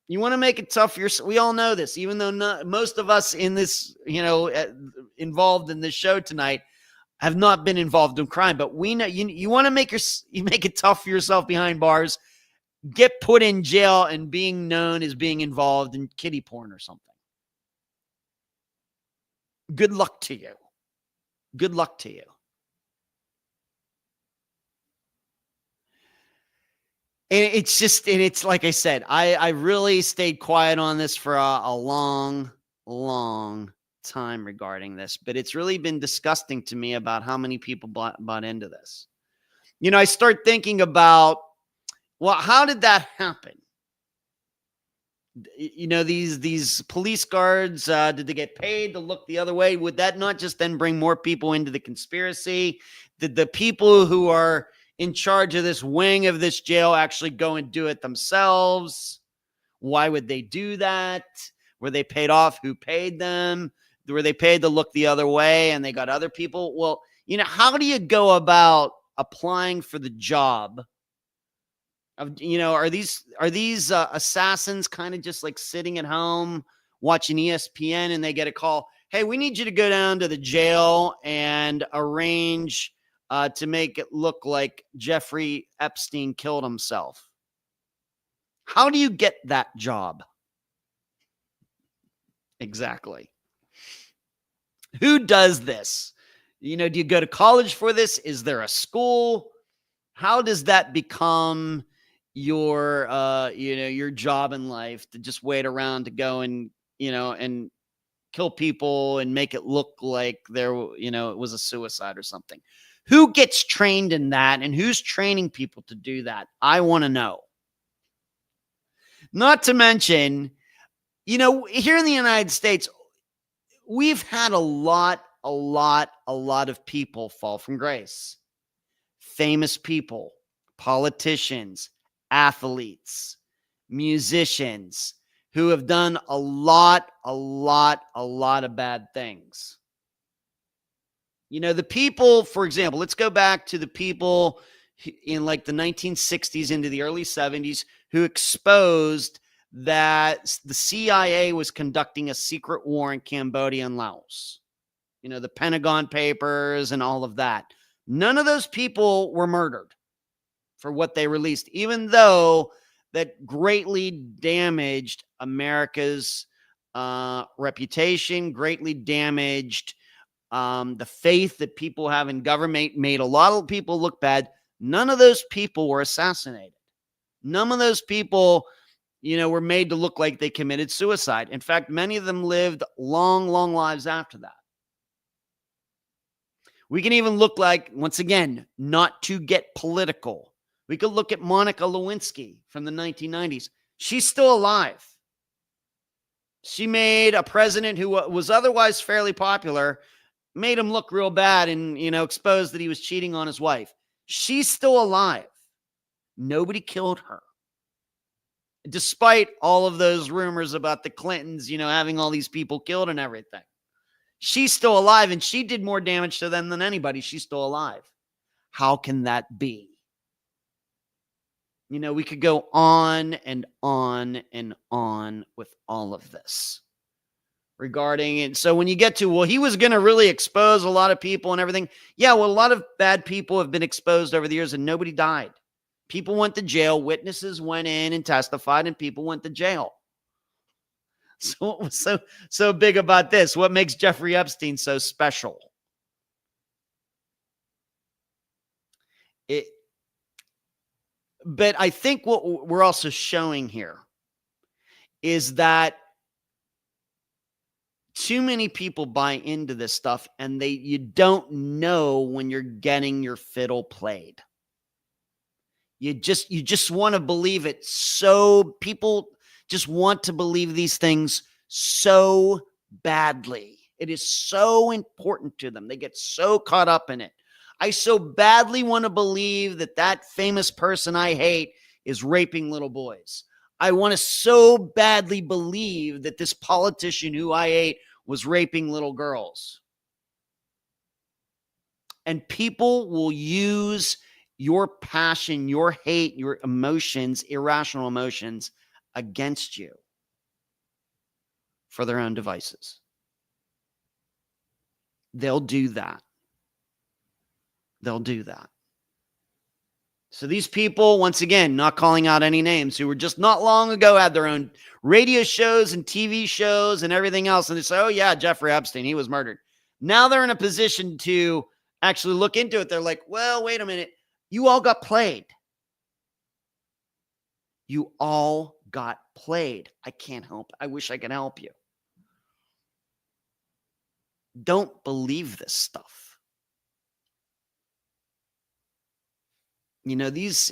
You want to make it tough for yourself. We all know this, even though most of us in this, involved in this show tonight have not been involved in crime. But we know you want to make it tough for yourself behind bars, get put in jail, and being known as being involved in kiddie porn or something. Good luck to you. Good luck to you. And it's like I said, I really stayed quiet on this for a long, long time regarding this, but it's really been disgusting to me about how many people bought into this. I start thinking about, well, how did that happen? These police guards, did they get paid to look the other way? Would that not just then bring more people into the conspiracy? Did the people who are in charge of this wing of this jail actually go and do it themselves? Why would they do that? Were they paid off? Who paid them? Were they paid to look the other way and they got other people? Well, how do you go about applying for the job? Are these assassins kind of just like sitting at home watching ESPN and they get a call? Hey, we need you to go down to the jail and arrange to make it look like Jeffrey Epstein killed himself. How do you get that job? Exactly. Who does this? Do you go to college for this? Is there a school? How does that become your job in life, to just wait around to go and and kill people and make it look like it was a suicide or something? Who gets trained in that, and who's training people to do that? I want to know. Not to mention, here in the United States, we've had a lot of people fall from grace. Famous people, politicians, athletes, musicians who have done a lot of bad things. The people, for example, let's go back to the people in like the 1960s into the early 70s who exposed that the CIA was conducting a secret war in Cambodia and Laos. The Pentagon Papers and all of that. None of those people were murdered for what they released, even though that greatly damaged America's reputation, greatly damaged the faith that people have in government, made a lot of people look bad. None of those people were assassinated. None of those people, were made to look like they committed suicide. In fact, many of them lived long lives after that. We can even look like, once again, not to get political, we could look at Monica Lewinsky from the 1990s. She's still alive. She made a president who was otherwise fairly popular, made him look real bad and, exposed that he was cheating on his wife. She's still alive. Nobody killed her. Despite all of those rumors about the Clintons, having all these people killed and everything. She's still alive, and she did more damage to them than anybody. She's still alive. How can that be? We could go on and on and on with all of this. regarding it. So when you get to, well, he was going to really expose a lot of people and everything. Yeah, well, a lot of bad people have been exposed over the years and nobody died. People went to jail. Witnesses went in and testified and people went to jail. So what was so big about this? What makes Jeffrey Epstein so special? But I think what we're also showing here is that too many people buy into this stuff and you don't know when you're getting your fiddle played. You just want to believe it. So people just want to believe these things so badly. It is so important to them. They get so caught up in it. I so badly want to believe that famous person I hate is raping little boys. I want to so badly believe that this politician who I hate was raping little girls. And people will use your passion, your hate, your emotions, irrational emotions against you for their own devices. They'll do that. They'll do that. So these people, once again, not calling out any names, who were just not long ago had their own radio shows and TV shows and everything else. And they say, oh yeah, Jeffrey Epstein, he was murdered. Now they're in a position to actually look into it. They're like, well, wait a minute. You all got played. You all got played. I can't help. I wish I could help you. Don't believe this stuff. These,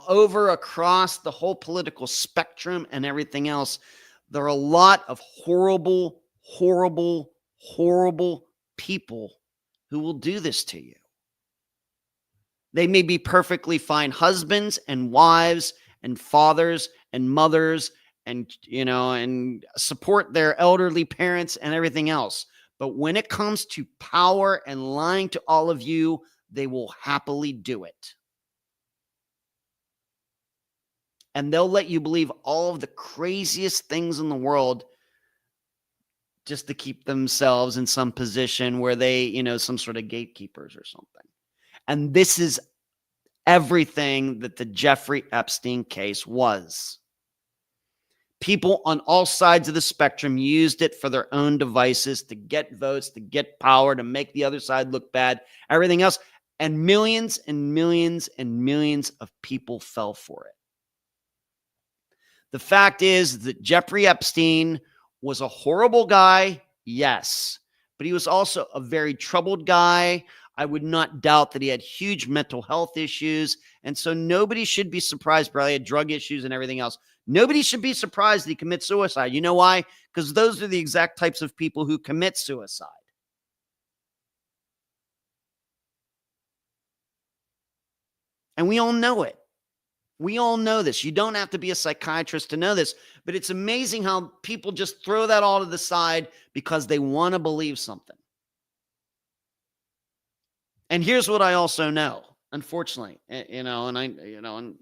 over across the whole political spectrum and everything else, there are a lot of horrible, horrible, horrible people who will do this to you. They may be perfectly fine husbands and wives and fathers and mothers and, and support their elderly parents and everything else. But when it comes to power and lying to all of you, they will happily do it. And they'll let you believe all of the craziest things in the world just to keep themselves in some position where they, some sort of gatekeepers or something. And this is everything that the Jeffrey Epstein case was. People on all sides of the spectrum used it for their own devices to get votes, to get power, to make the other side look bad, everything else. And millions and millions and millions of people fell for it. The fact is that Jeffrey Epstein was a horrible guy, yes, but he was also a very troubled guy. I would not doubt that he had huge mental health issues, and so nobody should be surprised. Probably had drug issues and everything else. Nobody should be surprised that he commits suicide. You know why? Because those are the exact types of people who commit suicide. And we all know it. We all know this. You don't have to be a psychiatrist to know this, but it's amazing how people just throw that all to the side because they want to believe something. And here's what I also know, unfortunately, and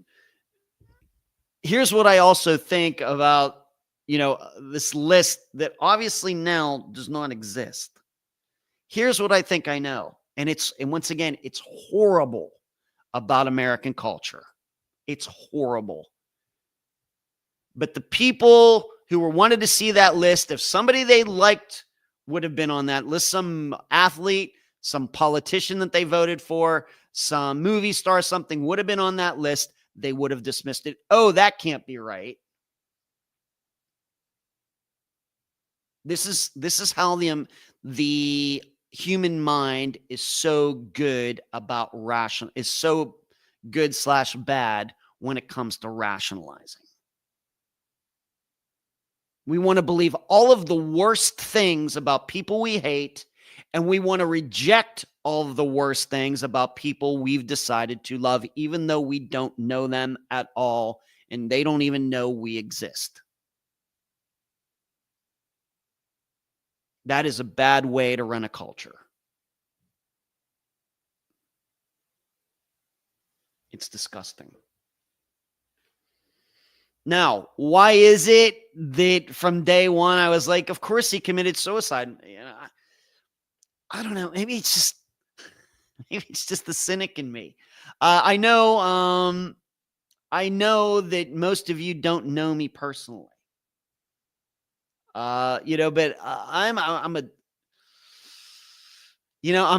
here's what I also think about, this list that obviously now does not exist. Here's what I think I know. And once again, it's horrible about American culture. It's horrible. But the people who wanted to see that list, if somebody they liked would have been on that list, some athlete, some politician that they voted for, some movie star, something would have been on that list, they would have dismissed it. Oh, that can't be right. This is how the human mind is so good about is so good / bad when it comes to rationalizing. We want to believe all of the worst things about people we hate, and we want to reject all of the worst things about people we've decided to love, even though we don't know them at all, and they don't even know we exist. That is a bad way to run a culture. It's disgusting. Now, why is it that from day one I was like, of course he committed suicide? I don't know. Maybe it's just the cynic in me. I know. I know that most of you don't know me personally. But I'm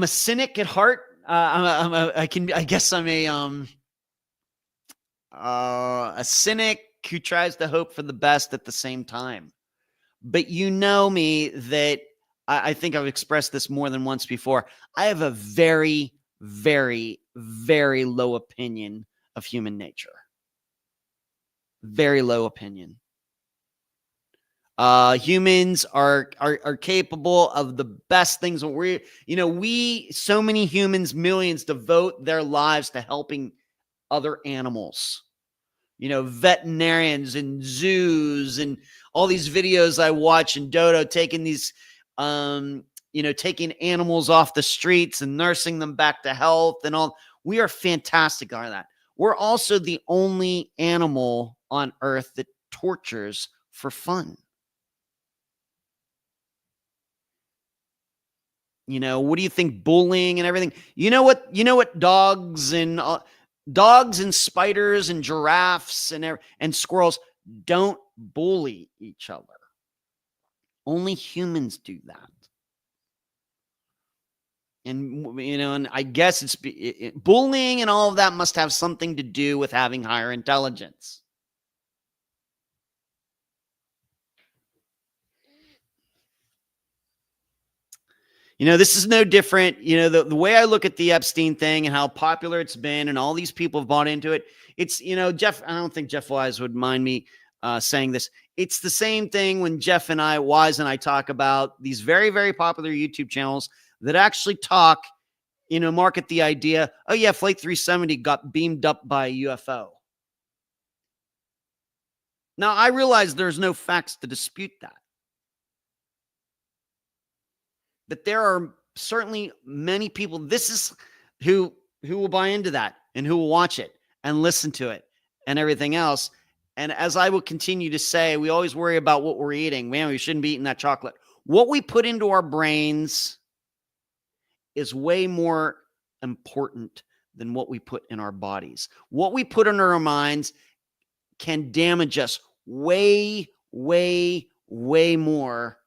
a cynic at heart. I guess I'm a cynic who tries to hope for the best at the same time. But you know me that I think I've expressed this more than once before. I have a very, very, very low opinion of human nature. Very low opinion. Humans are capable of the best things. So many humans, millions, devote their lives to helping other animals. Veterinarians and zoos and all these videos I watch, and Dodo taking these, taking animals off the streets and nursing them back to health and all. We are fantastic on that. We're also the only animal on earth that tortures for fun. What do you think? Bullying and everything. You know what? Dogs and spiders and giraffes and squirrels don't bully each other. Only humans do that. And I guess bullying and all of that must have something to do with having higher intelligence. This is no different. The way I look at the Epstein thing and how popular it's been and all these people have bought into it, it's, Jeff, I don't think Jeff Wise would mind me saying this. It's the same thing when Wise and I talk about these very, very popular YouTube channels that actually talk, market the idea, oh yeah, Flight 370 got beamed up by a UFO. Now, I realize there's no facts to dispute that. But there are certainly many people, who will buy into that and who will watch it and listen to it and everything else. And as I will continue to say, we always worry about what we're eating. Man, we shouldn't be eating that chocolate. What we put into our brains is way more important than what we put in our bodies. What we put in our minds can damage us way, way, way more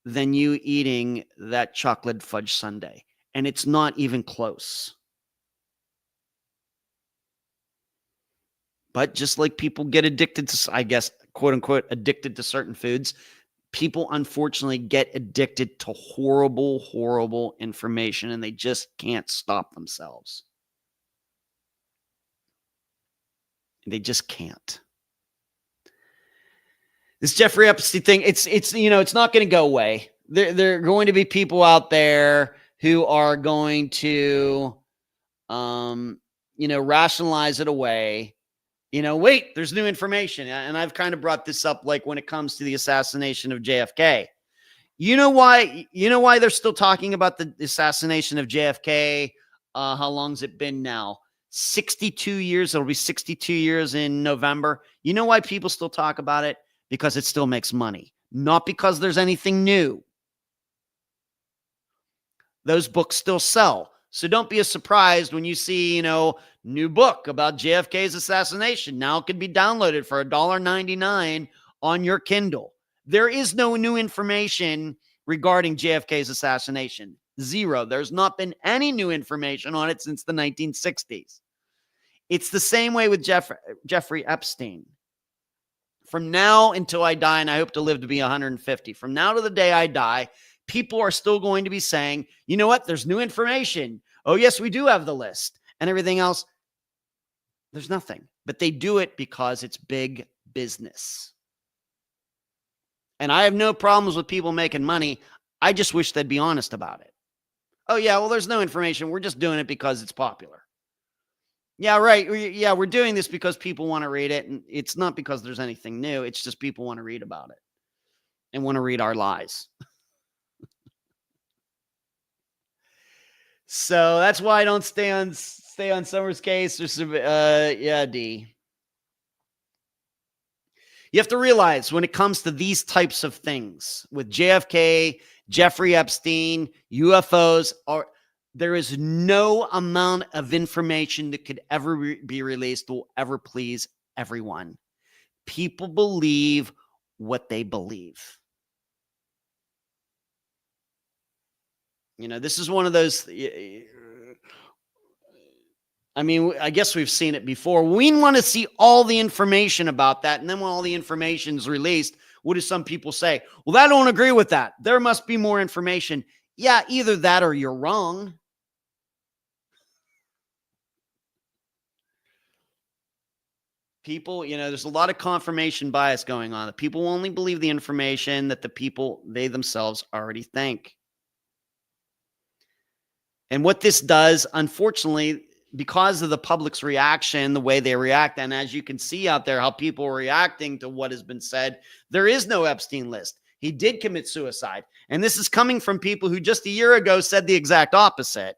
than you eating that chocolate fudge sundae. And it's not even close. But just like people get addicted to, I guess, quote unquote, addicted to certain foods, people unfortunately get addicted to horrible, horrible information, and they just can't stop themselves. They just can't. This Jeffrey Epstein thing, it's not going to go away. There are going to be people out there who are going to, rationalize it away. Wait, there's new information. And I've kind of brought this up, like when it comes to the assassination of JFK. You know why they're still talking about the assassination of JFK? How long's it been now? 62 years. It'll be 62 years in November. You know why people still talk about it? Because it still makes money, not because there's anything new. Those books still sell. So don't be surprised when you see, new book about JFK's assassination. Now it can be downloaded for $1.99 on your Kindle. There is no new information regarding JFK's assassination. Zero. There's not been any new information on it since the 1960s. It's the same way with Jeffrey Epstein. From now until I die, and I hope to live to be 150, from now to the day I die, people are still going to be saying, you know what? There's new information. Oh, yes, we do have the list and everything else. There's nothing, but they do it because it's big business. And I have no problems with people making money. I just wish they'd be honest about it. Oh, yeah, well, there's no information. We're just doing it because it's popular. Yeah, right. Yeah, we're doing this because people want to read it. And it's not because there's anything new. It's just people want to read about it and want to read our lies. So that's why I don't stay on Summer's case. Yeah, D. You have to realize when it comes to these types of things with JFK, Jeffrey Epstein, UFOs, there is no amount of information that could ever be released that will ever please everyone. People believe what they believe. This is one of those. I mean, I guess we've seen it before. We want to see all the information about that. And then when all the information is released, what do some people say? Well, I don't agree with that. There must be more information. Yeah, either that or you're wrong. People, there's a lot of confirmation bias going on. People only believe the information that the people, they themselves already think. And what this does, unfortunately, because of the public's reaction, the way they react, and as you can see out there, how people are reacting to what has been said, there is no Epstein list. He did commit suicide. And this is coming from people who just a year ago said the exact opposite.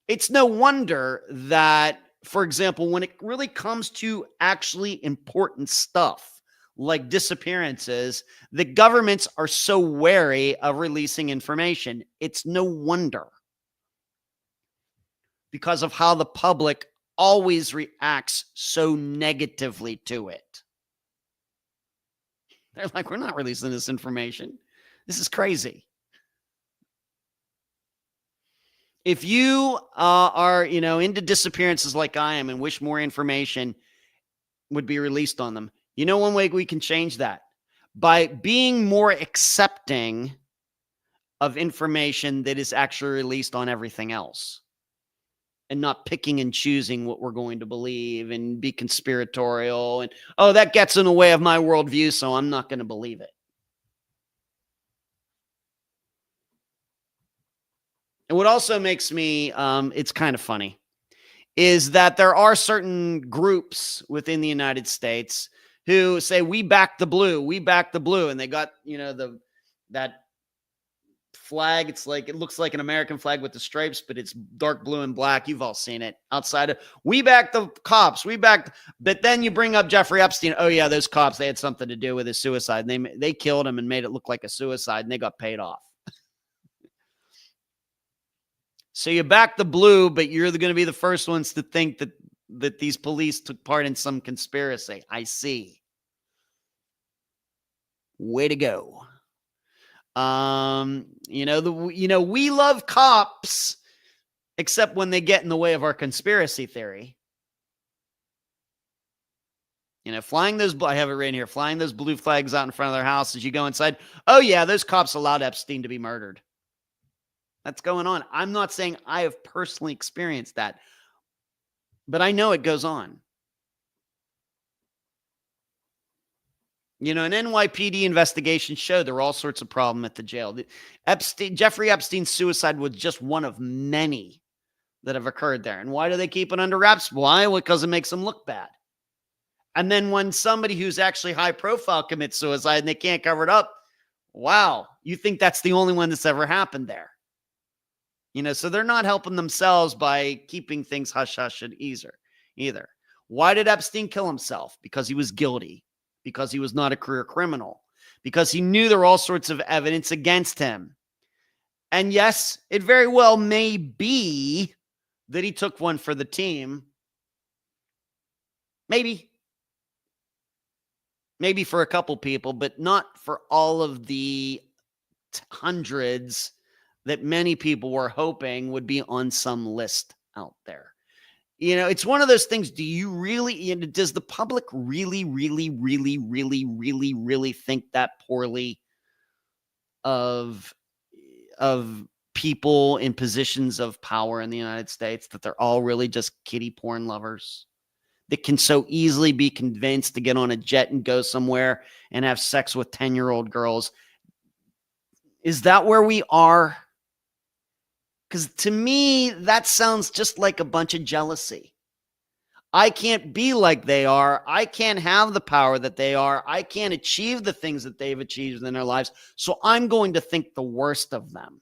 It's no wonder that, for example, when it really comes to actually important stuff like disappearances, the governments are so wary of releasing information. It's no wonder, because of how the public always reacts so negatively to it. They're like, we're not releasing this information. This is crazy. If you are, into disappearances like I am and wish more information would be released on them, one way we can change that by being more accepting of information that is actually released on everything else, and not picking and choosing what we're going to believe and be conspiratorial and, that gets in the way of my worldview, so I'm not going to believe it. And what also makes me, it's kind of funny, is that there are certain groups within the United States who say, we back the blue, and they got, that flag. It looks like an American flag with the stripes, but it's dark blue and black. You've all seen it outside of, we back the cops, but then you bring up Jeffrey Epstein. Oh yeah, those cops, they had something to do with his suicide. They killed him and made it look like a suicide, and they got paid off. So you back the blue, but you're going to be the first ones to think that these police took part in some conspiracy. I see. Way to go. We love cops, except when they get in the way of our conspiracy theory. Flying those, I have it right here, flying those blue flags out in front of their house as you go inside. Oh yeah, those cops allowed Epstein to be murdered. That's going on. I'm not saying I have personally experienced that, but I know it goes on. An NYPD investigation showed there were all sorts of problems at the jail. Jeffrey Epstein's suicide was just one of many that have occurred there. And why do they keep it under wraps? Why? Because it makes them look bad. And then when somebody who's actually high profile commits suicide and they can't cover it up, wow, you think that's the only one that's ever happened there. So they're not helping themselves by keeping things hush-hush either. Why did Epstein kill himself? Because he was guilty. Because he was not a career criminal. Because he knew there were all sorts of evidence against him. And yes, it very well may be that he took one for the team. Maybe. Maybe for a couple people, but not for all of the hundreds that many people were hoping would be on some list out there. It's one of those things. Do you really, does the public really, really, really, really, really, really think that poorly of people in positions of power in the United States, that they're all really just kiddie porn lovers that can so easily be convinced to get on a jet and go somewhere and have sex with 10-year-old girls? Is that where we are? Because to me, that sounds just like a bunch of jealousy. I can't be like they are. I can't have the power that they are. I can't achieve the things that they've achieved in their lives. So I'm going to think the worst of them.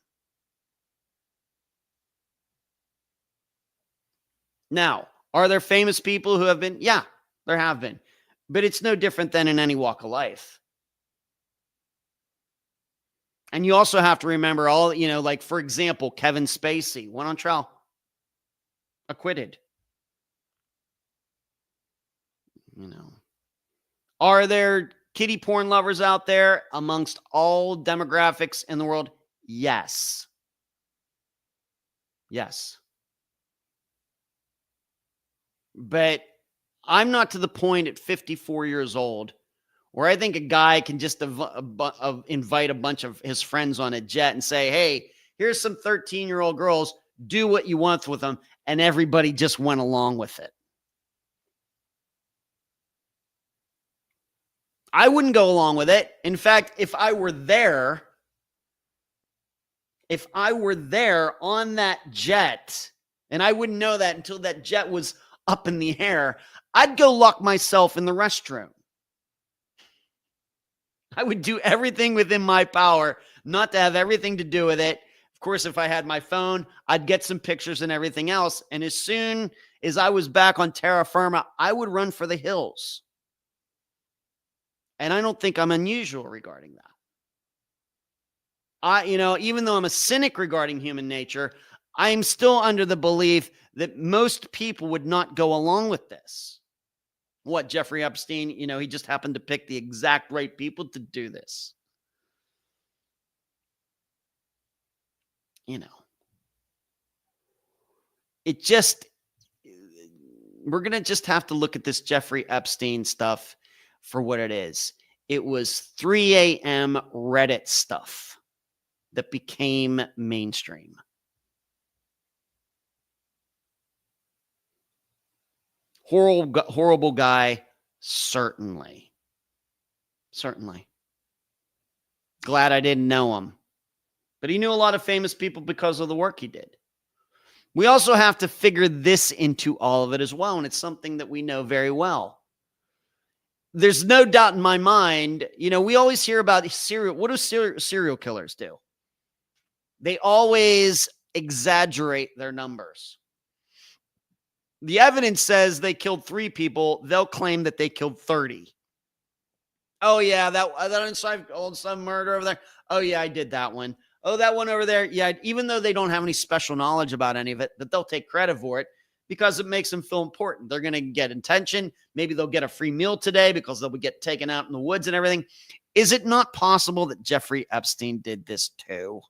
Now, are there famous people who have been? Yeah, there have been. But it's no different than in any walk of life. And you also have to remember all, like, for example, Kevin Spacey went on trial, acquitted. Are there kiddie porn lovers out there amongst all demographics in the world? Yes. Yes. But I'm not to the point at 54 years old where I think a guy can just invite a bunch of his friends on a jet and say, hey, here's some 13-year-old girls, do what you want with them. And everybody just went along with it. I wouldn't go along with it. In fact, if I were there on that jet, and I wouldn't know that until that jet was up in the air, I'd go lock myself in the restroom. I would do everything within my power not to have everything to do with it. Of course, if I had my phone, I'd get some pictures and everything else. And as soon as I was back on terra firma, I would run for the hills. And I don't think I'm unusual regarding that. Even though I'm a cynic regarding human nature, I'm still under the belief that most people would not go along with this. What, Jeffrey Epstein, he just happened to pick the exact right people to do this. We're going to just have to look at this Jeffrey Epstein stuff for what it is. It was 3 a.m. Reddit stuff that became mainstream. Horrible guy, certainly. Certainly. Glad I didn't know him. But he knew a lot of famous people because of the work he did. We also have to figure this into all of it as well, and it's something that we know very well. There's no doubt in my mind, we always hear about what do serial killers do? They always exaggerate their numbers. The evidence says they killed 3 people. They'll claim that they killed 30. Oh, yeah, that unsolved murder over there. Oh, yeah, I did that one. Oh, that one over there. Yeah, even though they don't have any special knowledge about any of it, that they'll take credit for it because it makes them feel important. They're going to get attention. Maybe they'll get a free meal today because they'll get taken out in the woods and everything. Is it not possible that Jeffrey Epstein did this too?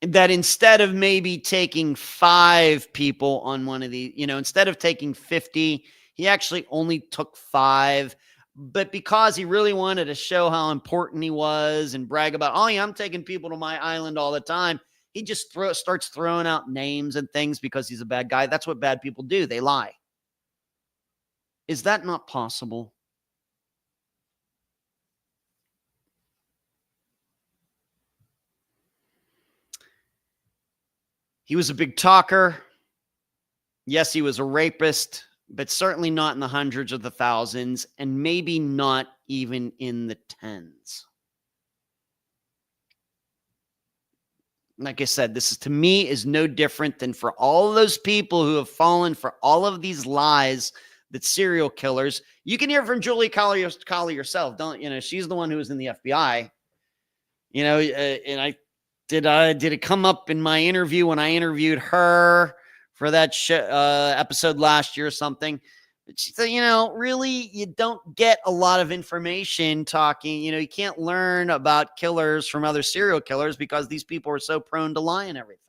That instead of maybe taking 5 people on one of these, instead of taking 50, he actually only took 5. But because he really wanted to show how important he was and brag about, oh, yeah, I'm taking people to my island all the time, he just starts throwing out names and things because he's a bad guy. That's what bad people do. They lie. Is that not possible? He was a big talker. Yes, he was a rapist, but certainly not in the hundreds or the thousands, and maybe not even in the tens. Like I said, this is, to me, is no different than for all those people who have fallen for all of these lies that serial killers. You can hear from Julie Colley herself, she's the one who was in the FBI. And did it come up in my interview when I interviewed her for that episode last year or something? But she said, really, you don't get a lot of information talking. You can't learn about killers from other serial killers because these people are so prone to lie and everything.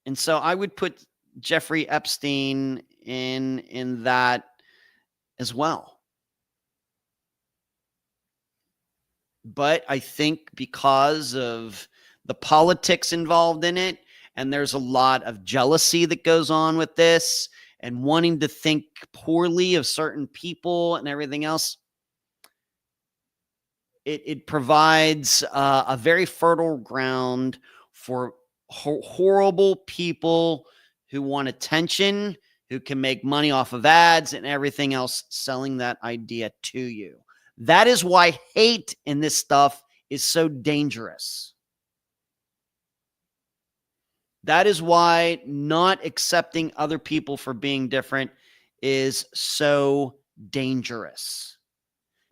And so I would put Jeffrey Epstein in that as well. But I think because of the politics involved in it, and there's a lot of jealousy that goes on with this and wanting to think poorly of certain people and everything else, it provides a very fertile ground for horrible people who want attention, who can make money off of ads and everything else, selling that idea to you. That is why hate in this stuff is so dangerous. That is why not accepting other people for being different is so dangerous,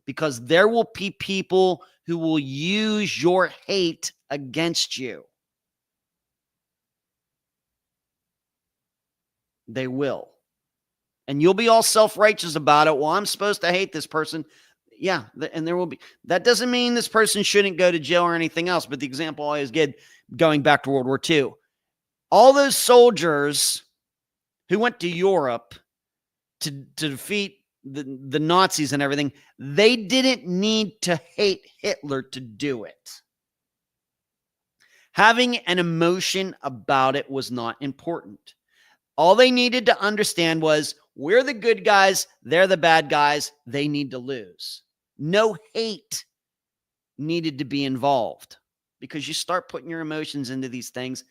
because there will be people who will use your hate against you. They will. And you'll be all self-righteous about it. Well, I'm supposed to hate this person. Yeah, and there will be. That doesn't mean this person shouldn't go to jail or anything else. But the example I always give, going back to World War II, all those soldiers who went to Europe to defeat the Nazis and everything, they didn't need to hate Hitler to do it. Having an emotion about it was not important. All they needed to understand was, we're the good guys, they're the bad guys, they need to lose. No hate needed to be involved, because you start putting your emotions into these things,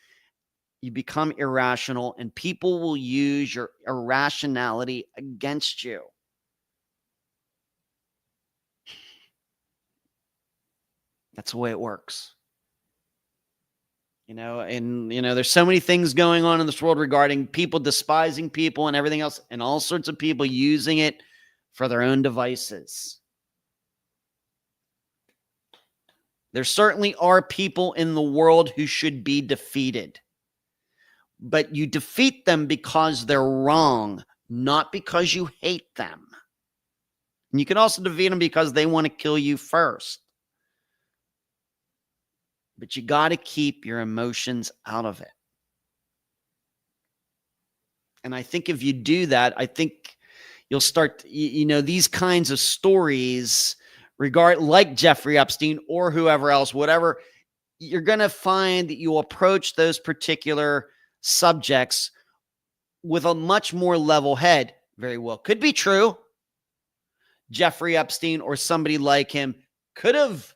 you become irrational, and people will use your irrationality against you. That's the way it works. There's so many things going on in this world regarding people despising people and everything else, and all sorts of people using it for their own devices. There certainly are people in the world who should be defeated, but you defeat them because they're wrong, not because you hate them. And you can also defeat them because they want to kill you first. But you got to keep your emotions out of it. And I think if you do that, I think you'll start, these kinds of stories, like Jeffrey Epstein or whoever else, whatever, you're going to find that you approach those particular subjects with a much more level head. Very well could be true. Jeffrey Epstein or somebody like him could have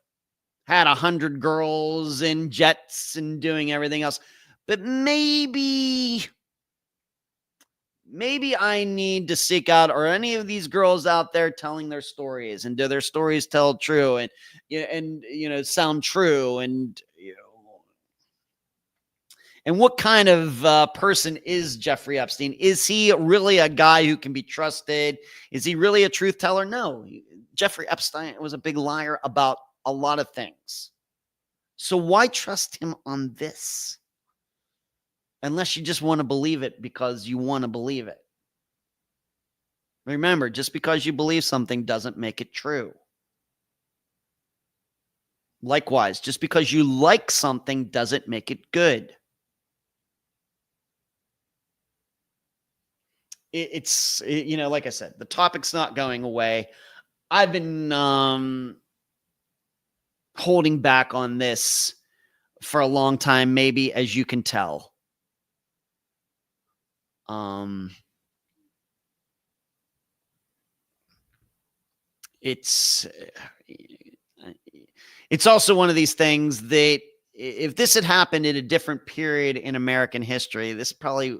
had 100 girls in jets and doing everything else. But maybe I need to seek out, or any of these girls out there telling their stories, and do their stories tell true and sound true, and and what kind of person is Jeffrey Epstein? Is he really a guy who can be trusted? Is he really a truth teller? No. Jeffrey Epstein was a big liar about a lot of things. So why trust him on this? Unless you just want to believe it because you want to believe it. Remember, just because you believe something doesn't make it true. Likewise, just because you like something doesn't make it good. It's like I said, the topic's not going away. I've been holding back on this for a long time, maybe, as you can tell. It's also one of these things that, if this had happened in a different period in American history, this probably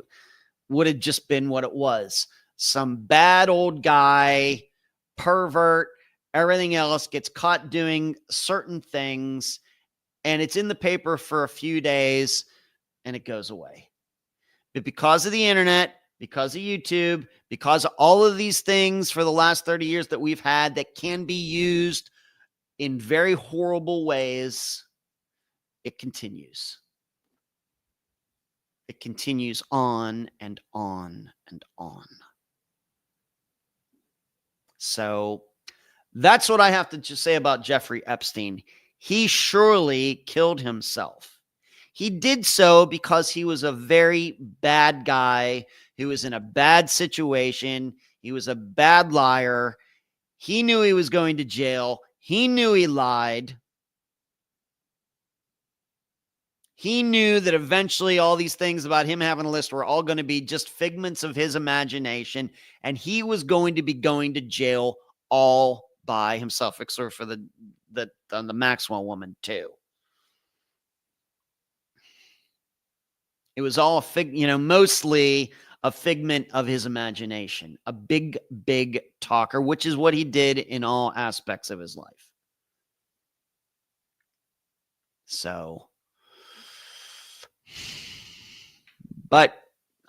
would have just been what it was. Some bad old guy, pervert, everything else, gets caught doing certain things, and it's in the paper for a few days, and it goes away. But because of the internet, because of YouTube, because of all of these things for the last 30 years that we've had that can be used in very horrible ways, it continues. It continues on and on and on. So that's what I have to just say about Jeffrey Epstein. He surely killed himself. He did so because he was a very bad guy who was in a bad situation. He was a bad liar. He knew he was going to jail. He knew he lied. He knew that eventually all these things about him having a list were all going to be just figments of his imagination, and he was going to be going to jail all by himself, except for the Maxwell woman too. It was all mostly a figment of his imagination, a big, big talker, which is what he did in all aspects of his life. So But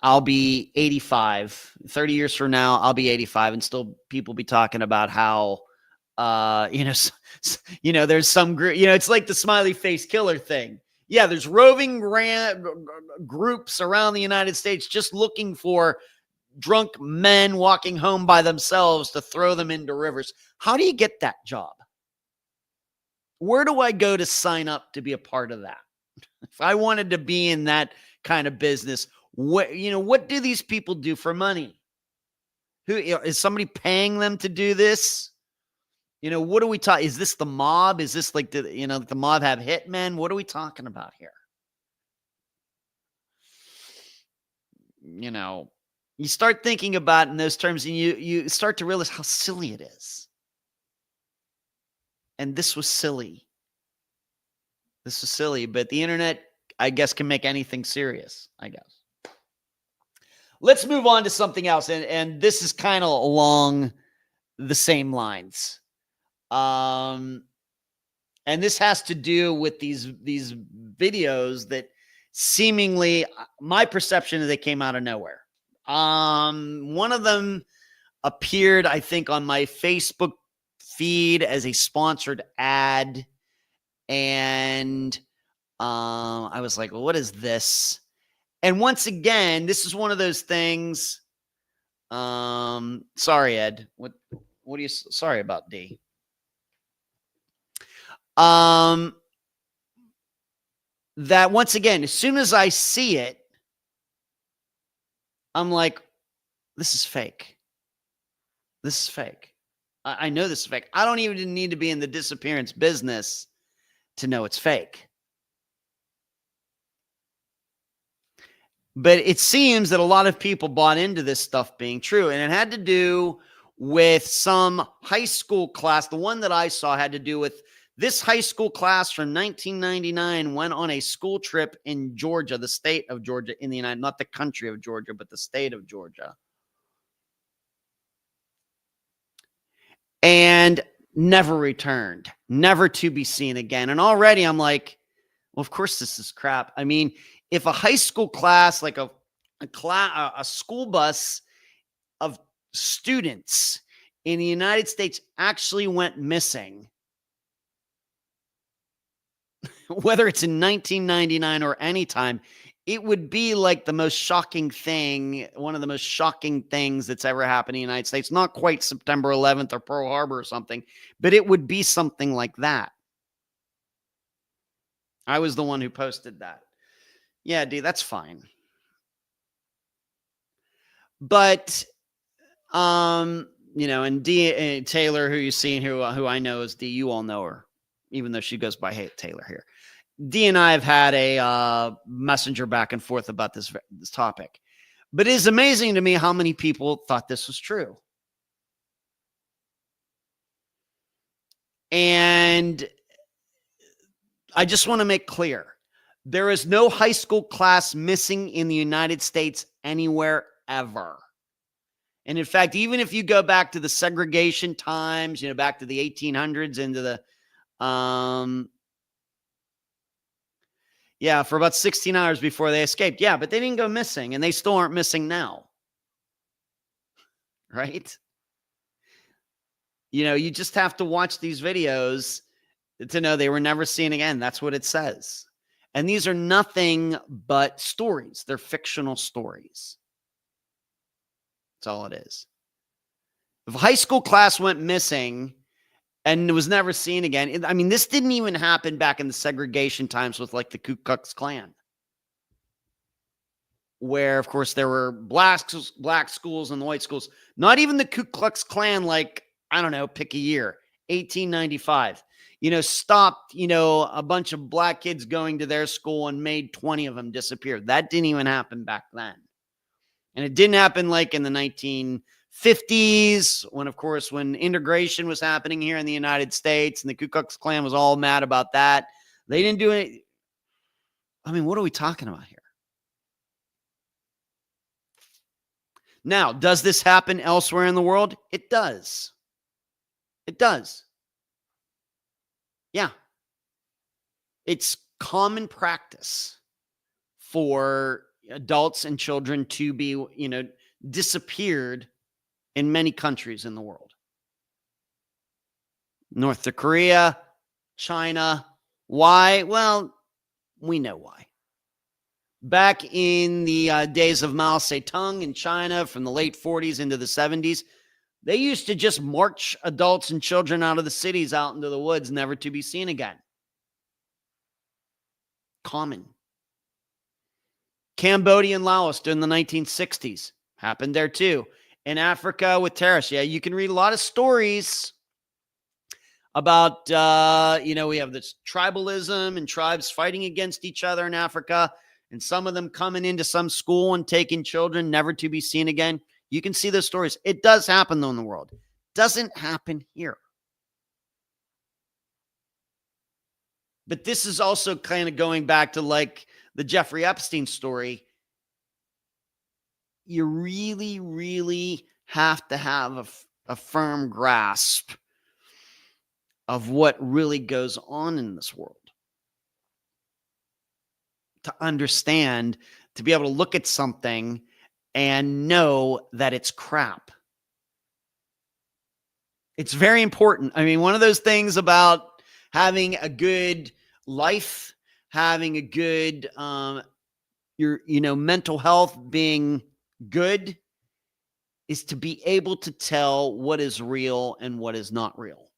I'll be 85. 30 years from now, I'll be 85 and still people be talking about how, there's some group, it's like the smiley face killer thing. Yeah, there's roving groups around the United States just looking for drunk men walking home by themselves to throw them into rivers. How do you get that job? Where do I go to sign up to be a part of that? If I wanted to be in that kind of business, what do these people do for money? Who is somebody paying them to do this? What are we talking? Is this the mob? Is this like the mob have hitmen? What are we talking about here? You start thinking about it in those terms and you start to realize how silly it is. And this was silly. This was silly, but the internet, I guess, can make anything serious, I guess. Let's move on to something else. And this is kind of along the same lines. And this has to do with these videos that seemingly, my perception is they came out of nowhere. One of them appeared, I think, on my Facebook feed as a sponsored ad. And I was like, well, what is this? And once again, this is one of those things. Sorry, Ed. What are you sorry about, D? That once again, as soon as I see it, I'm like, this is fake. This is fake. I know this is fake. I don't even need to be in the disappearance business to know it's fake. But it seems that a lot of people bought into this stuff being true. And it had to do with some high school class. The one that I saw had to do with this high school class from 1999 went on a school trip in Georgia, the state of Georgia in the United, not the country of Georgia, but the state of Georgia. And never returned, never to be seen again. And already I'm like, well, of course this is crap. I mean, if a high school class, like a school bus of students in the United States actually went missing, whether it's in 1999 or anytime, it would be like the most shocking thing, one of the most shocking things that's ever happened in the United States. Not quite September 11th or Pearl Harbor or something, but it would be something like that. I was the one who posted that. Yeah, D, that's fine. But, and D Taylor, who you see, who I know is D, you all know her, even though she goes by Taylor here. D and I have had a messenger back and forth about this topic. But it is amazing to me how many people thought this was true. And I just want to make clear, there is no high school class missing in the United States anywhere ever. And in fact, even if you go back to the segregation times, back to the 1800s, into the, for about 16 hours before they escaped. Yeah, but they didn't go missing, and they still aren't missing now. Right? You just have to watch these videos to know they were never seen again. That's what it says. And these are nothing but stories. They're fictional stories. That's all it is. If a high school class went missing and was never seen again, I mean, this didn't even happen back in the segregation times with like the Ku Klux Klan, where, of course, there were black schools and the white schools. Not even the Ku Klux Klan, like, I don't know, pick a year, 1895. Stopped, a bunch of black kids going to their school and made 20 of them disappear. That didn't even happen back then. And it didn't happen like in the 1950s, when integration was happening here in the United States and the Ku Klux Klan was all mad about that. They didn't do it. I mean, what are we talking about here? Now, does this happen elsewhere in the world? It does. It does. Yeah. It's common practice for, adults and children to be, disappeared in many countries in the world. North Korea, China. Why? Well, we know why. Back in the days of Mao Zedong in China from the late 40s into the 70s, they used to just march adults and children out of the cities, out into the woods, never to be seen again. Common. Cambodia and Laos during the 1960s. Happened there too. In Africa with terrorists. Yeah, you can read a lot of stories about, we have this tribalism and tribes fighting against each other in Africa, and some of them coming into some school and taking children never to be seen again. You can see those stories. It does happen, though, in the world. It doesn't happen here. But this is also kind of going back to like the Jeffrey Epstein story. You really, really have to have a firm grasp of what really goes on in this world to understand, to be able to look at something and know that it's crap. It's very important. I mean, one of those things about having a good life, having a good, your mental health being good, is to be able to tell what is real and what is not real.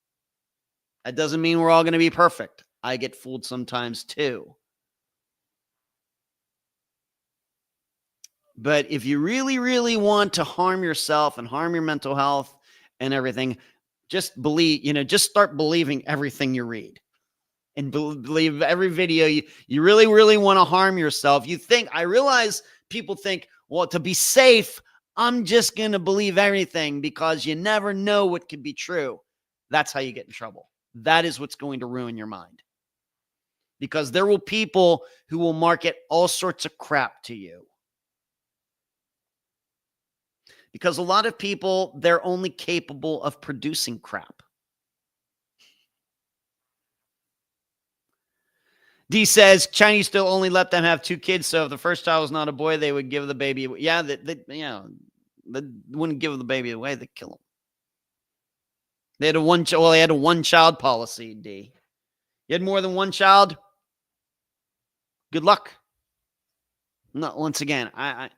That doesn't mean we're all going to be perfect. I get fooled sometimes too. But if you really, really want to harm yourself and harm your mental health and everything, just believe, just start believing everything you read and believe every video. You really, really want to harm yourself. I realize people think, well, to be safe, I'm just going to believe everything because you never know what could be true. That's how you get in trouble. That is what's going to ruin your mind. Because there will be people who will market all sorts of crap to you. Because a lot of people, they're only capable of producing crap. D says Chinese still only let them have 2 kids, so if the first child was not a boy, they would give the baby away. Yeah, they wouldn't give the baby away; they'd kill him. They had a one-child policy. D, you had more than one child. Good luck. No, once again, I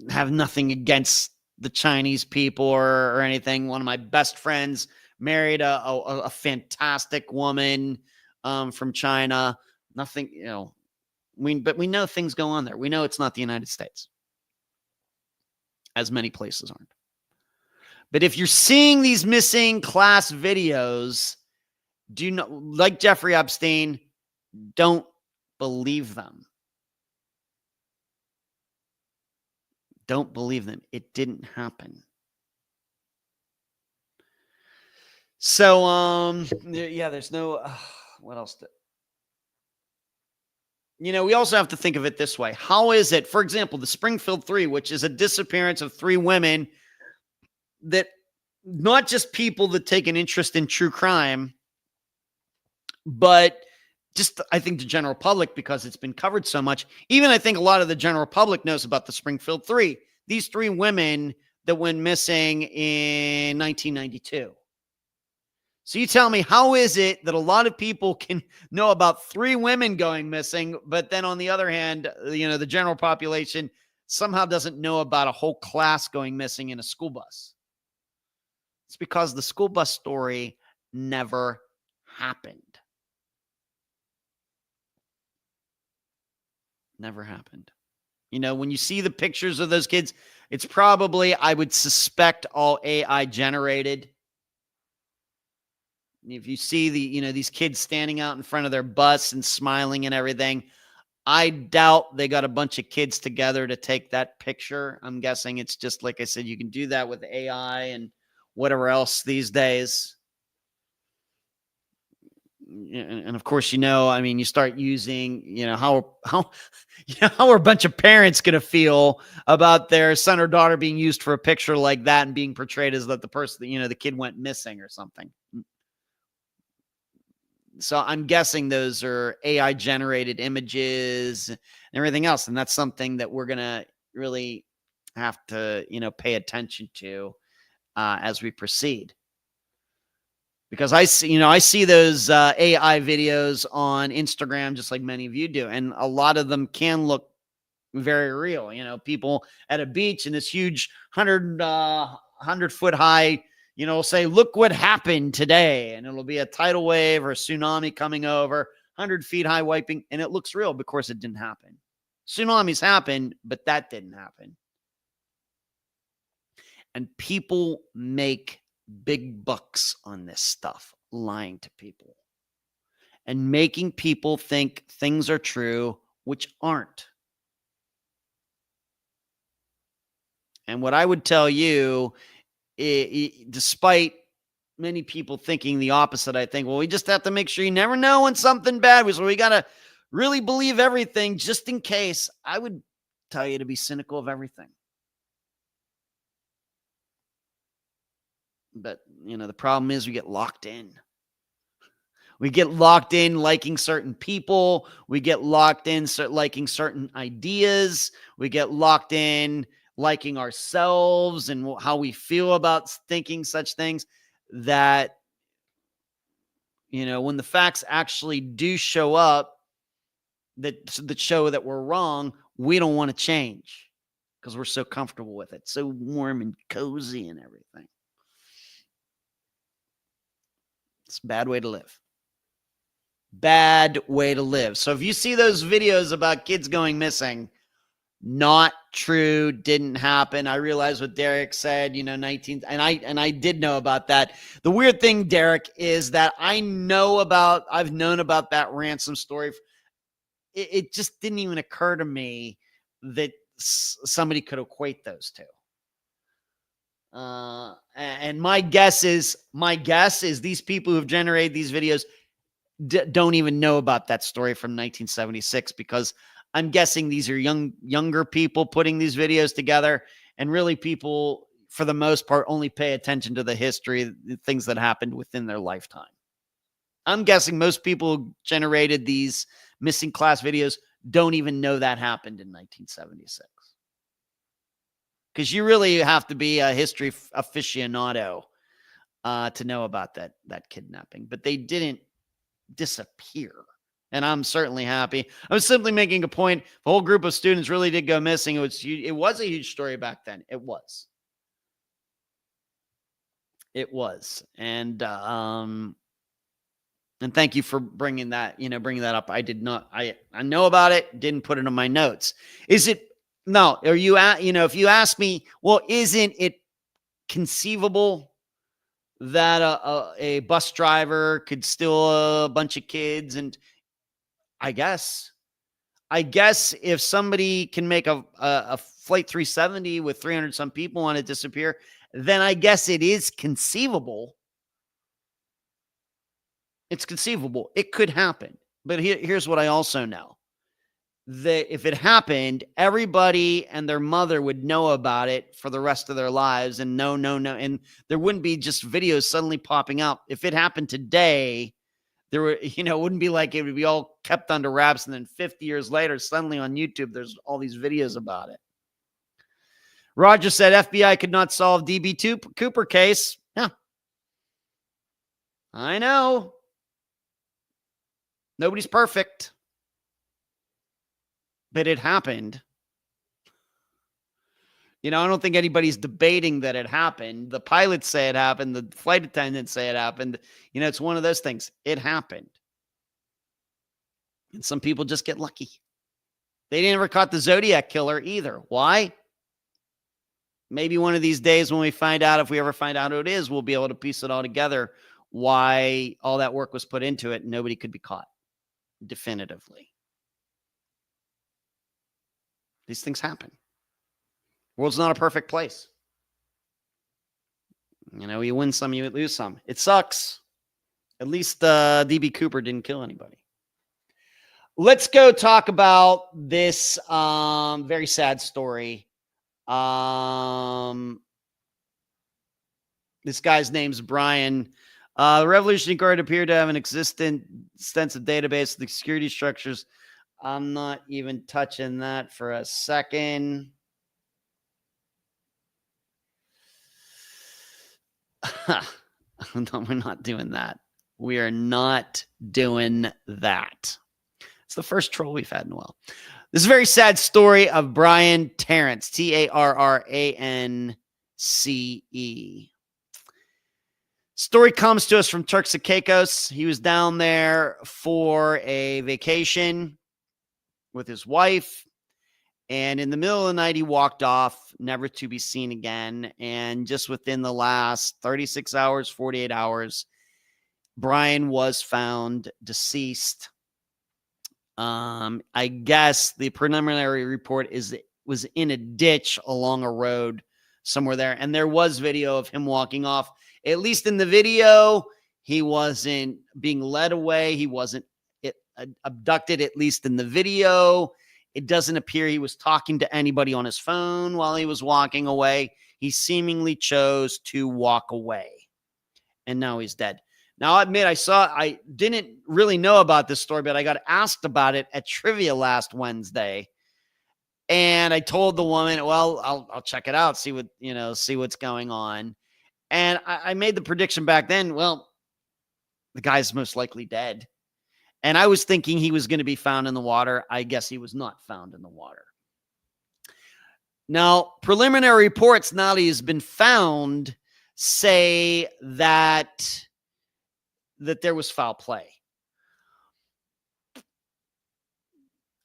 have nothing against the Chinese people or anything. One of my best friends married a fantastic woman from China. Nothing, but we know things go on there. We know it's not the United States, as many places aren't. But if you're seeing these missing class videos, like Jeffrey Epstein, don't believe them. Don't believe them. It didn't happen. So, there's no, what else? We also have to think of it this way. How is it, for example, the Springfield 3, which is a disappearance of 3 women, that not just people that take an interest in true crime, but just, I think, the general public, because it's been covered so much. Even I think a lot of the general public knows about the Springfield 3. These 3 women that went missing in 1992. So you tell me, how is it that a lot of people can know about 3 women going missing, but then on the other hand, the general population somehow doesn't know about a whole class going missing in a school bus? It's because the school bus story never happened. Never happened. When you see the pictures of those kids, it's probably, I would suspect, all AI generated. If you see these kids standing out in front of their bus and smiling and everything, I doubt they got a bunch of kids together to take that picture. I'm guessing it's just, like I said, you can do that with AI and whatever else these days. And of course, you start using, how are a bunch of parents going to feel about their son or daughter being used for a picture like that and being portrayed as that the person, the kid went missing or something. So I'm guessing those are AI generated images and everything else. And that's something that we're going to really have to, pay attention to as we proceed. Because I see those AI videos on Instagram, just like many of you do. And a lot of them can look very real. People at a beach in this huge 100-foot high, say, look what happened today. And it'll be a tidal wave or a tsunami coming over 100 feet high, wiping. And it looks real. But of course, it didn't happen. Tsunamis happened, but that didn't happen. And people make big bucks on this stuff, lying to people and making people think things are true, which aren't. And what I would tell you, despite many people thinking the opposite, I think, well, we just have to make sure you never know when something bad was. So we got to really believe everything just in case. I would tell you to be cynical of everything. But, the problem is we get locked in. We get locked in liking certain people. We get locked in liking certain ideas. We get locked in liking ourselves and how we feel about thinking such things that, when the facts actually do show up that show that we're wrong, we don't want to change because we're so comfortable with it. So warm and cozy and everything. It's a bad way to live. Bad way to live. So if you see those videos about kids going missing, not true, didn't happen. I realize what Derek said, 19, and I did know about that. The weird thing, Derek, is that I've known about that ransom story. It just didn't even occur to me that somebody could equate those two. And my guess is these people who've generated these videos don't even know about that story from 1976, because I'm guessing these are younger people putting these videos together, and really people, for the most part, only pay attention to the history, the things that happened within their lifetime. I'm guessing most people who generated these missing class videos don't even know that happened in 1976. Because you really have to be a history aficionado to know about that kidnapping. But they didn't disappear. And I'm certainly happy. I was simply making a point. The whole group of students really did go missing. It was a huge story back then. It was. And thank you for bringing that up. I did not. I know about it. Didn't put it in my notes. Is it? No. Are you at? If you ask me, well, isn't it conceivable that a bus driver could steal a bunch of kids? And I guess if somebody can make a flight 370 with 300 some people on it disappear, then I guess it is conceivable. It's conceivable. It could happen. But here's what I also know. That if it happened, everybody and their mother would know about it for the rest of their lives. And no. And there wouldn't be just videos suddenly popping up. If it happened today, there were, it wouldn't be like it would be all kept under wraps. And then 50 years later, suddenly on YouTube, there's all these videos about it. Roger said FBI could not solve DB Cooper case. Yeah. I know. Nobody's perfect. But it happened. I don't think anybody's debating that it happened. The pilots say it happened. The flight attendants say it happened. It's one of those things. It happened. And some people just get lucky. They never caught the Zodiac killer either. Why? Maybe one of these days when we find out, if we ever find out who it is, we'll be able to piece it all together, why all that work was put into it and nobody could be caught definitively. These things happen. The world's not a perfect place. You win some, you lose some. It sucks. At least DB Cooper didn't kill anybody. Let's go talk about this very sad story. This guy's name's Brian. The Revolutionary Guard appeared to have an existent extensive database of the security structures. I'm not even touching that for a second. No, we're not doing that. We are not doing that. It's the first troll we've had in a while. This is a very sad story of Brian Tarrance, Tarrance. Story comes to us from Turks and Caicos. He was down there for a vacation with his wife, and in the middle of the night, he walked off, never to be seen again. And just within the last 36 hours, 48 hours, Brian was found deceased. I guess the preliminary report is it was in a ditch along a road somewhere there. And there was video of him walking off. At least in the video, he wasn't being led away. He wasn't abducted, at least in the video. It doesn't appear he was talking to anybody on his phone while he was walking away. He seemingly chose to walk away. And now he's dead. Now, I'll admit, I didn't really know about this story, but I got asked about it at trivia last Wednesday. And I told the woman, well, I'll check it out, see what's going on. And I made the prediction back then, well, the guy's most likely dead. And I was thinking he was going to be found in the water. I guess he was not found in the water. Now, preliminary reports, now that he's been found, say that there was foul play.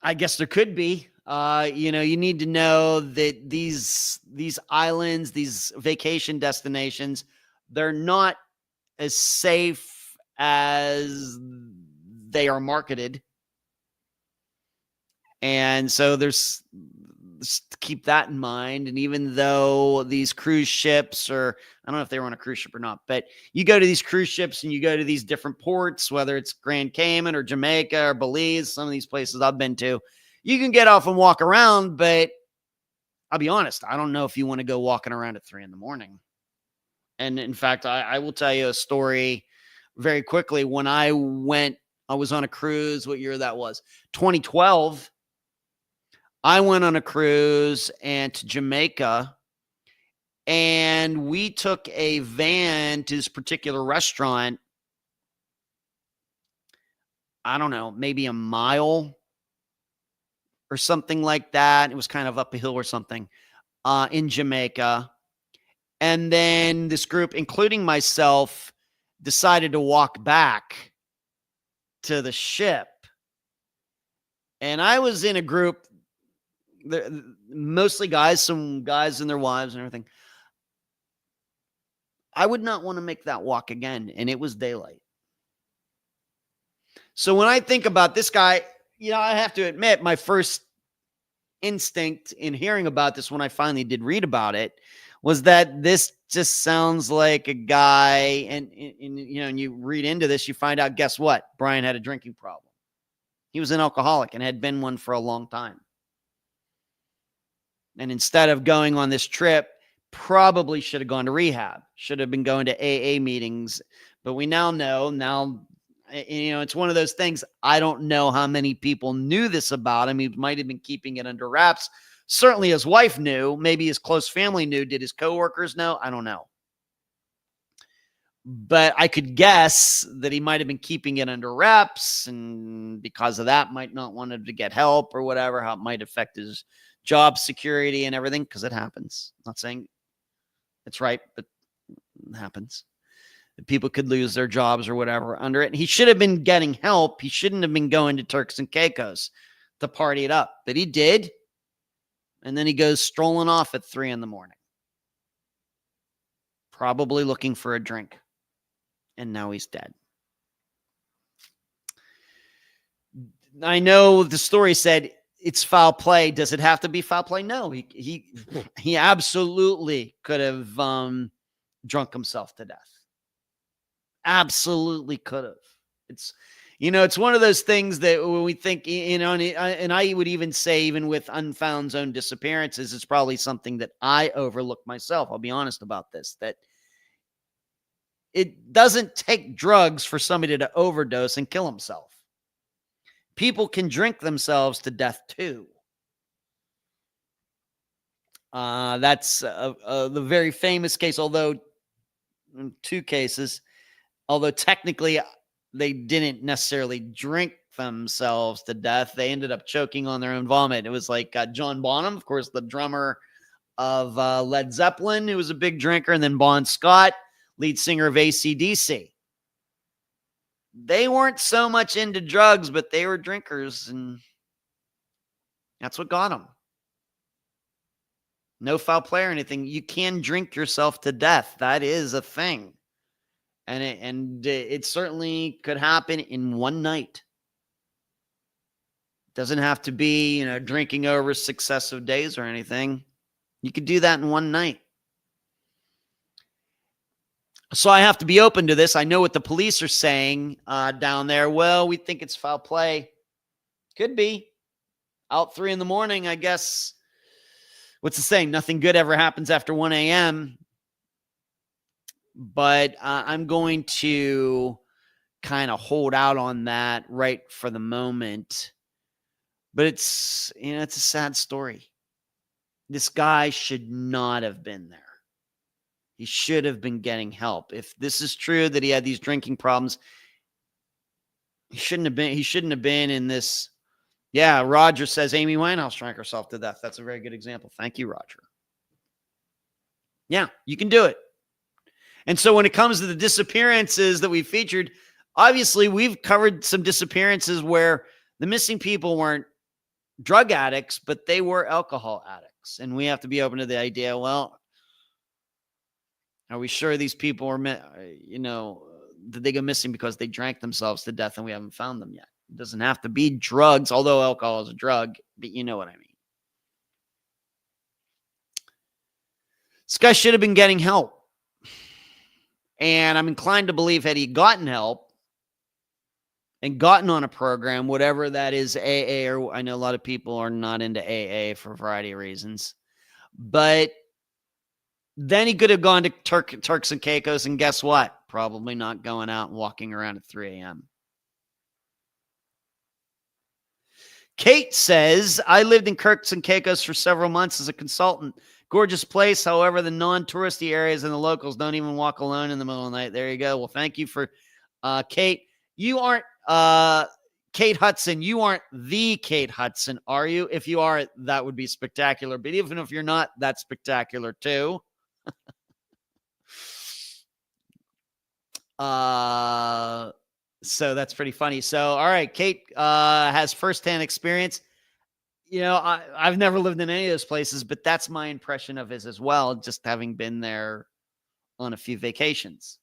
I guess there could be. You need to know that these islands, these vacation destinations, they're not as safe as they are marketed. And so there's keep that in mind. And even though these cruise ships, or I don't know if they were on a cruise ship or not, but you go to these cruise ships and you go to these different ports, whether it's Grand Cayman or Jamaica or Belize, some of these places I've been to, you can get off and walk around, but I'll be honest, I don't know if you want to go walking around at 3 a.m. And in fact, I will tell you a story very quickly. When I was on a cruise, what year that was? 2012. I went on a cruise and to Jamaica, and we took a van to this particular restaurant. I don't know, maybe a mile or something like that. It was kind of up a hill or something in Jamaica. And then this group, including myself, decided to walk back to the ship. And I was in a group, mostly guys, some guys and their wives and everything. I would not want to make that walk again. And it was daylight. So when I think about this guy, I have to admit, my first instinct in hearing about this, when I finally did read about it, was that this just sounds like a guy. And you read into this, you find out, guess what? Brian had a drinking problem. He was an alcoholic and had been one for a long time. And instead of going on this trip, probably should have gone to rehab, should have been going to AA meetings. But we now know, it's one of those things. I don't know how many people knew this about him. He might have been keeping it under wraps. Certainly his wife knew, maybe his close family knew. Did his coworkers know? I don't know. But I could guess that he might have been keeping it under wraps, and because of that, might not want him to get help or whatever, how it might affect his job security and everything, because it happens. I'm not saying it's right, but it happens. People could lose their jobs or whatever under it. He should have been getting help. He shouldn't have been going to Turks and Caicos to party it up, but he did. And then he goes strolling off at 3 a.m, probably looking for a drink. And now he's dead. I know the story said it's foul play. Does it have to be foul play? No, he absolutely could have drunk himself to death. Absolutely could have. It's one of those things that when we think, and I would even say, even with Unfound's own disappearances, it's probably something that I overlooked myself. I'll be honest about this, that It doesn't take drugs for somebody to overdose and kill himself. People can drink themselves to death too. That's the very famous case, although two cases, although technically they didn't necessarily drink themselves to death. They ended up choking on their own vomit. It was like John Bonham, of course, the drummer of Led Zeppelin, who was a big drinker, and then Bon Scott, lead singer of AC/DC. They weren't so much into drugs, but they were drinkers, and that's what got them. No foul play or anything. You can drink yourself to death. That is a thing. And it certainly could happen in one night. Doesn't have to be, drinking over successive days or anything. You could do that in one night. So I have to be open to this. I know what the police are saying down there. Well, we think it's foul play. Could be. Out 3 a.m, I guess. What's the saying? Nothing good ever happens after 1 a.m. But I'm going to kind of hold out on that right for the moment. But it's a sad story. This guy should not have been there. He should have been getting help. If this is true that he had these drinking problems, he shouldn't have been in this. Yeah, Roger says Amy Winehouse drank herself to death. That's a very good example. Thank you, Roger. Yeah, you can do it. And so when it comes to the disappearances that we featured, obviously we've covered some disappearances where the missing people weren't drug addicts, but they were alcohol addicts. And we have to be open to the idea, well, are we sure these people are, did they go missing because they drank themselves to death and we haven't found them yet? It doesn't have to be drugs, although alcohol is a drug, but you know what I mean. This guy should have been getting help. And I'm inclined to believe had he gotten help and gotten on a program, whatever that is, AA, or I know a lot of people are not into AA for a variety of reasons, but then he could have gone to Turks and Caicos, and guess what? Probably not going out and walking around at 3 a.m. Kate says, I lived in Turks and Caicos for several months as a consultant. Gorgeous place. However, the non-touristy areas and the locals don't even walk alone in the middle of the night. There you go. Well, thank you for Kate. You aren't Kate Hudson. You aren't the Kate Hudson, are you? If you are, that would be spectacular. But even if you're not, that's spectacular too. So that's pretty funny. So, all right, Kate has firsthand experience. I've never lived in any of those places, but that's my impression of it as well, just having been there on a few vacations.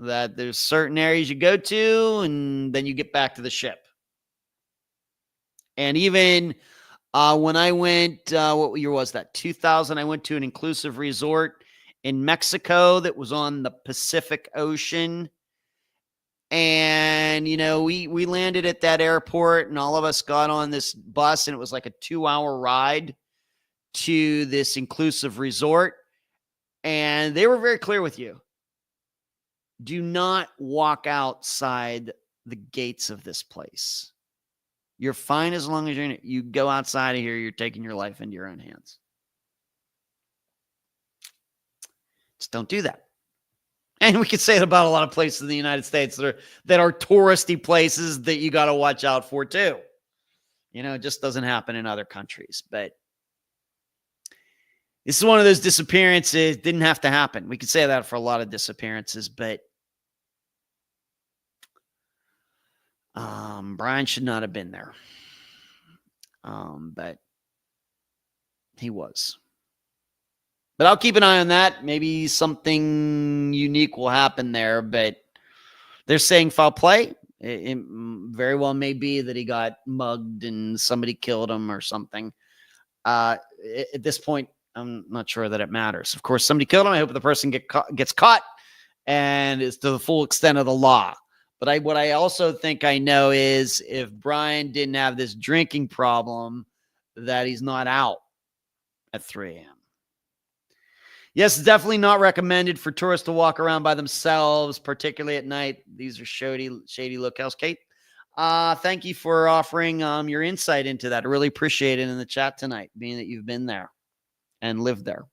That there's certain areas you go to, and then you get back to the ship. And even when I went, what year was that? 2000, I went to an inclusive resort in Mexico that was on the Pacific Ocean. And, we landed at that airport and all of us got on this bus, and it was like a 2-hour ride to this inclusive resort. And they were very clear with you. Do not walk outside the gates of this place. You're fine as long as you go outside of here, you're taking your life into your own hands. Just don't do that. And we could say it about a lot of places in the United States that are touristy places that you got to watch out for too. It just doesn't happen in other countries. But this is one of those disappearances. Didn't have to happen. We could say that for a lot of disappearances, but Brian should not have been there. But he was. But I'll keep an eye on that. Maybe something unique will happen there. But they're saying foul play. It very well may be that he got mugged and somebody killed him or something. At this point, I'm not sure that it matters. Of course, somebody killed him. I hope the person gets caught and is to the full extent of the law. But what I also think I know is if Brian didn't have this drinking problem, that he's not out at 3 a.m. Yes, definitely not recommended for tourists to walk around by themselves, particularly at night. These are shady locales. Kate, thank you for offering your insight into that. I really appreciate it in the chat tonight, being that you've been there and lived there.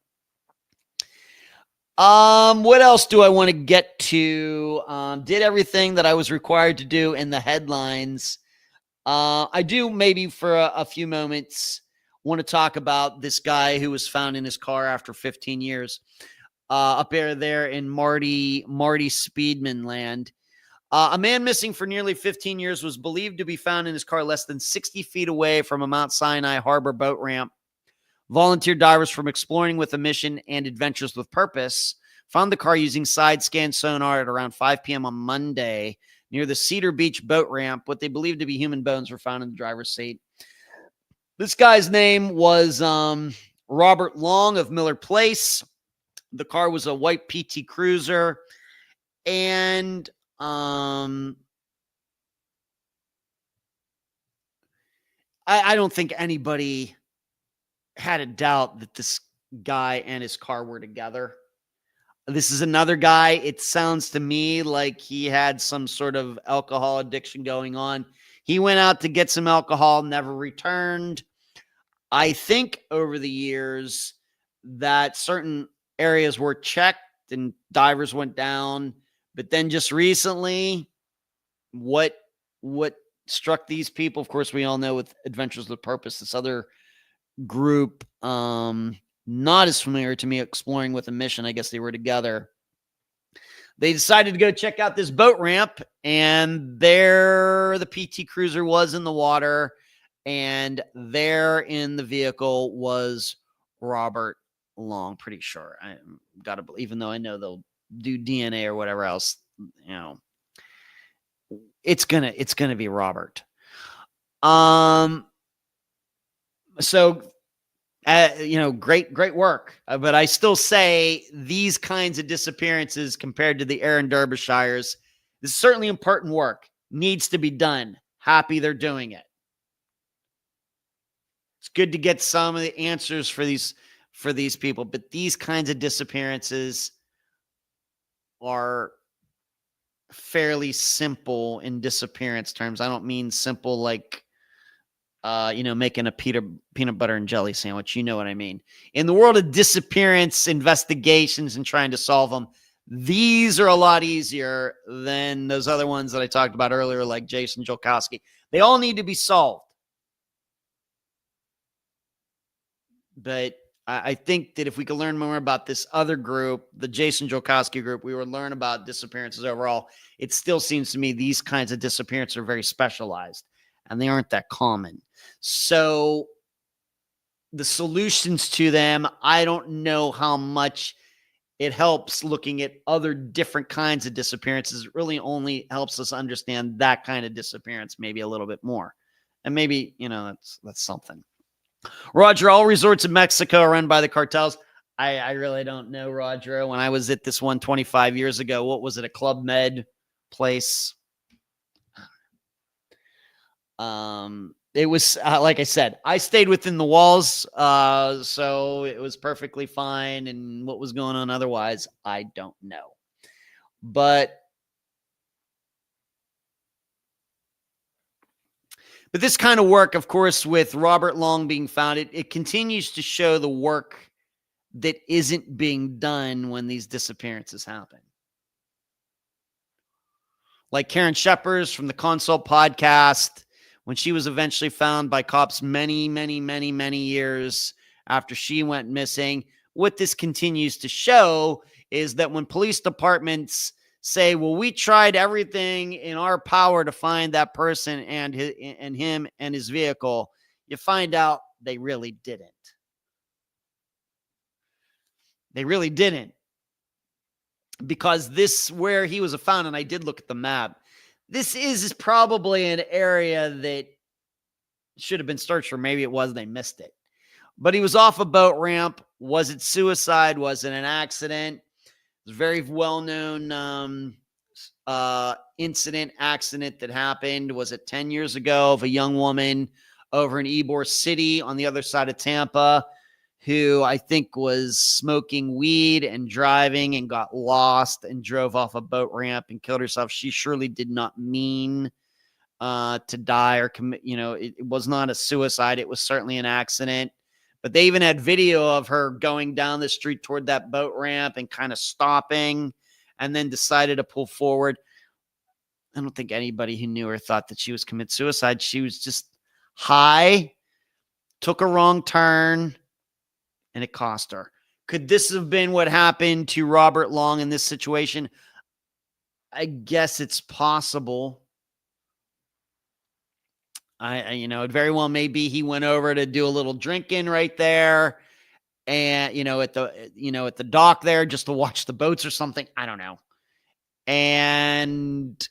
What else do I want to get to? Did everything that I was required to do in the headlines. I do maybe for a few moments want to talk about this guy who was found in his car after 15 years up there in Marty Speedman land. A man missing for nearly 15 years was believed to be found in his car less than 60 feet away from a Mount Sinai Harbor boat ramp. Volunteer divers from Exploring with a Mission and Adventures with Purpose found the car using side scan sonar at around 5 p.m. on Monday near the Cedar Beach boat ramp. What they believe to be human bones were found in the driver's seat. This guy's name was Robert Long of Miller Place. The car was a white PT Cruiser. And I don't think anybody had a doubt that this guy and his car were together. This is another guy. It sounds to me like he had some sort of alcohol addiction going on. He went out to get some alcohol, never returned. I think over the years that certain areas were checked and divers went down. But then just recently, what struck these people, of course, we all know with Adventures with Purpose, this other group, not as familiar to me, Exploring with a Mission. I guess they were together. They decided to go check out this boat ramp, and there the PT Cruiser was in the water, and there in the vehicle was Robert Long. Pretty sure. I gotta believe, even though I know they'll do DNA or whatever else, it's gonna be Robert. So great work. But I still say these kinds of disappearances compared to the Aaron Derbashires, this is certainly important work. Needs to be done. Happy they're doing it. It's good to get some of the answers for these people, but these kinds of disappearances are fairly simple in disappearance terms. I don't mean simple like making a peanut butter and jelly sandwich. You know what I mean? In the world of disappearance investigations and trying to solve them, these are a lot easier than those other ones that I talked about earlier, like Jason Jolkowski. They all need to be solved. But I think that if we could learn more about this other group, the Jason Jolkowski group, we would learn about disappearances overall. It still seems to me these kinds of disappearances are very specialized, and they aren't that common. So the solutions to them, I don't know how much it helps looking at other different kinds of disappearances. It really only helps us understand that kind of disappearance maybe a little bit more. And maybe, that's something. Roger, all resorts in Mexico are run by the cartels. I really don't know, Roger. When I was at this one 25 years ago, what was it, a Club Med place? It was, like I said, I stayed within the walls, so it was perfectly fine. And what was going on otherwise, I don't know. But this kind of work, of course, with Robert Long being found, it continues to show the work that isn't being done when these disappearances happen. Like Karen Shephers from the Consult podcast, when she was eventually found by cops many, many, many, many years after she went missing. What this continues to show is that when police departments say, well, we tried everything in our power to find that person and him and his vehicle, you find out they really didn't. They really didn't. Because this, where he was found, and I did look at the map, this is probably an area that should have been searched for. Maybe it was, they missed it. But he was off a boat ramp. Was it suicide? Was it an accident? It was a very well-known accident that happened. Was it 10 years ago of a young woman over in Ybor City on the other side of Tampa who I think was smoking weed and driving and got lost and drove off a boat ramp and killed herself. She surely did not mean to die or commit. It was not a suicide. It was certainly an accident. But they even had video of her going down the street toward that boat ramp and kind of stopping and then decided to pull forward. I don't think anybody who knew her thought that she was commit suicide. She was just high, took a wrong turn, and it cost her. Could this have been what happened to Robert Long in this situation? I guess it's possible. It very well may be he went over to do a little drinking right there, and at the dock there just to watch the boats or something. I don't know. And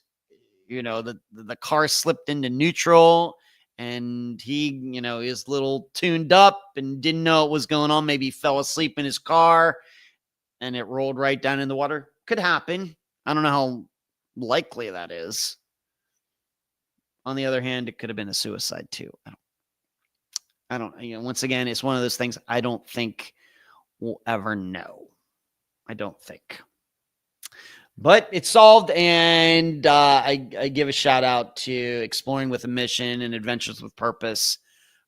the car slipped into neutral, and he is a little tuned up and didn't know what was going on. Maybe he fell asleep in his car, and it rolled right down in the water. Could happen. I don't know how likely that is. On the other hand, it could have been a suicide too. I don't, once again, it's one of those things I don't think we'll ever know. I don't think. But it's solved, and I give a shout out to Exploring with a Mission and Adventures with Purpose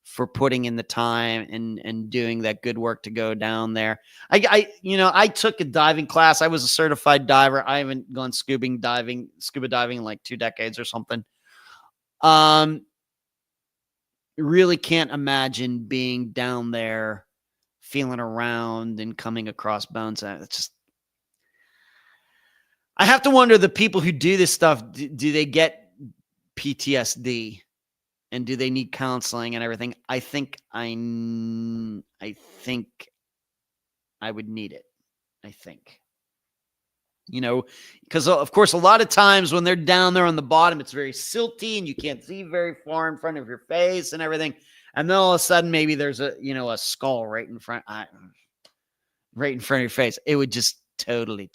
for putting in the time and doing that good work to go down there. I took a diving class. I was a certified diver. I haven't gone scuba diving in like 2 decades or something. Really can't imagine being down there, feeling around and coming across bones. It's just, I have to wonder, the people who do this stuff, do they get PTSD and do they need counseling and everything? I think I would need it. I think. Because of course, a lot of times when they're down there on the bottom, it's very silty and you can't see very far in front of your face and everything. And then all of a sudden, maybe there's a skull right in front of your face. It would just totally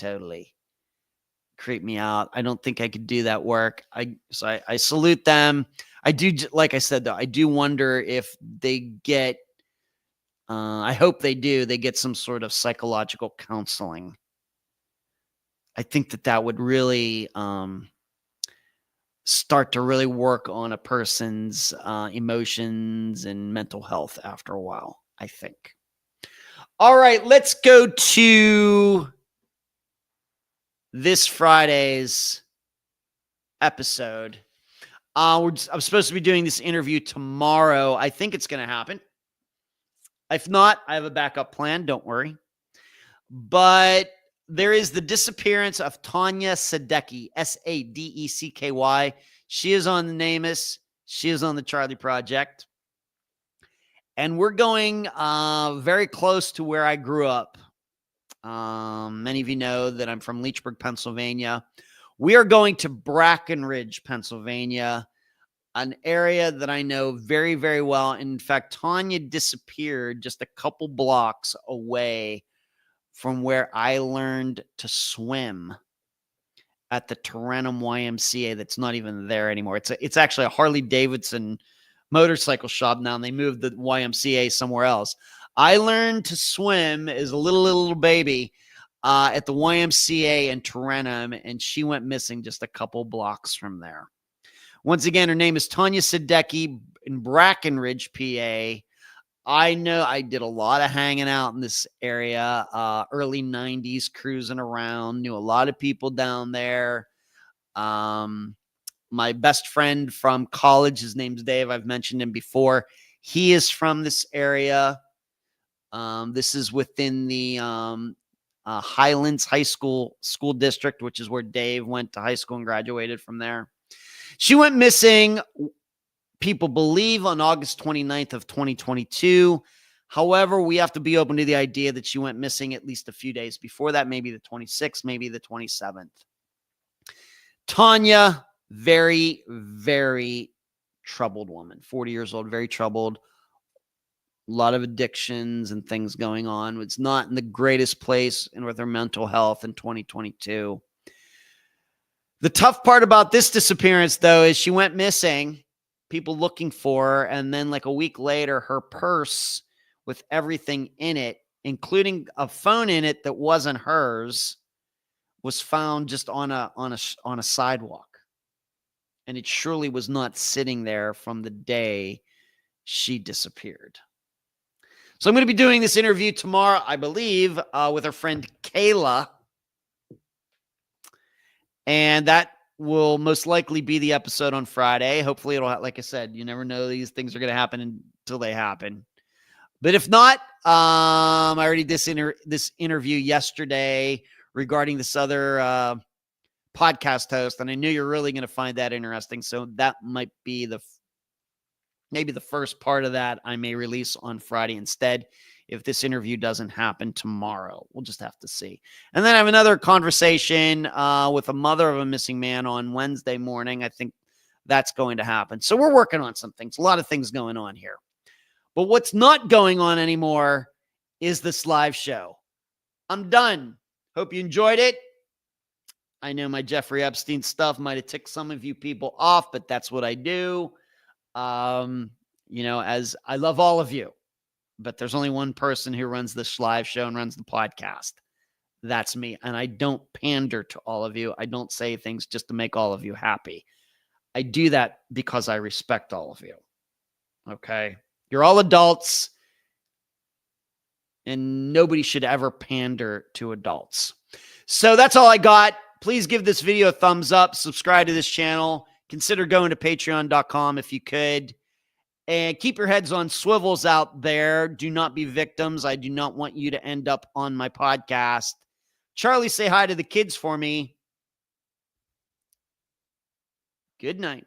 creep me out. I don't think I could do that work. I salute them. I do, like I said, though, I do wonder if they get, I hope they do, they get some sort of psychological counseling. I think that would really start to really work on a person's emotions and mental health after a while, I think. All right, let's go to this Friday's episode. I'm supposed to be doing this interview tomorrow. I think it's going to happen. If not, I have a backup plan. Don't worry. But there is the disappearance of Tanya Sadecki, Sadecky. She is on the NamUs. She is on the Charlie Project. And we're going very close to where I grew up. Many of you know that I'm from Leechburg, Pennsylvania. We are going to Brackenridge, Pennsylvania, an area that I know very, very well. In fact, Tanya disappeared just a couple blocks away from where I learned to swim at the Tarentum YMCA. That's not even there anymore. It's actually a Harley Davidson motorcycle shop now, and they moved the YMCA somewhere else. I learned to swim as a little baby at the YMCA in Tarentum, and she went missing just a couple blocks from there. Once again, her name is Tanya Sadecki in Brackenridge, PA. I know I did a lot of hanging out in this area, early 90s, cruising around, knew a lot of people down there. My best friend from college, his name's Dave. I've mentioned him before. He is from this area. This is within the Highlands High School district, which is where Dave went to high school and graduated from there. She went missing, people believe, on August 29th of 2022. However, we have to be open to the idea that she went missing at least a few days before that, maybe the 26th, maybe the 27th. Tanya, very, very troubled woman, 40 years old, very troubled. A lot of addictions and things going on. Was not in the greatest place with her mental health in 2022. The tough part about this disappearance, though, is she went missing, people looking for her, and then like a week later, her purse with everything in it, including a phone in it that wasn't hers, was found just on a sidewalk. And it surely was not sitting there from the day she disappeared. So I'm going to be doing this interview tomorrow, I believe, with her friend Kayla. And that will most likely be the episode on Friday. Hopefully it'll, like I said, you never know these things are going to happen until they happen. But if not, I already did this interview yesterday regarding this other podcast host, and I knew you're really going to find that interesting. So that might be maybe the first part of that I may release on Friday instead, if this interview doesn't happen tomorrow. We'll just have to see. And then I have another conversation with a mother of a missing man on Wednesday morning. I think that's going to happen. So we're working on some things, a lot of things going on here. But what's not going on anymore is this live show. I'm done. Hope you enjoyed it. I know my Jeffrey Epstein stuff might have ticked some of you people off, but that's what I do. As I love all of you, but there's only one person who runs this live show and runs the podcast. That's me. And I don't pander to all of you. I don't say things just to make all of you happy. I do that because I respect all of you. Okay. You're all adults, and nobody should ever pander to adults. So that's all I got. Please give this video a thumbs up. Subscribe to this channel. Consider going to patreon.com if you could. And keep your heads on swivels out there. Do not be victims. I do not want you to end up on my podcast. Charlie, say hi to the kids for me. Good night.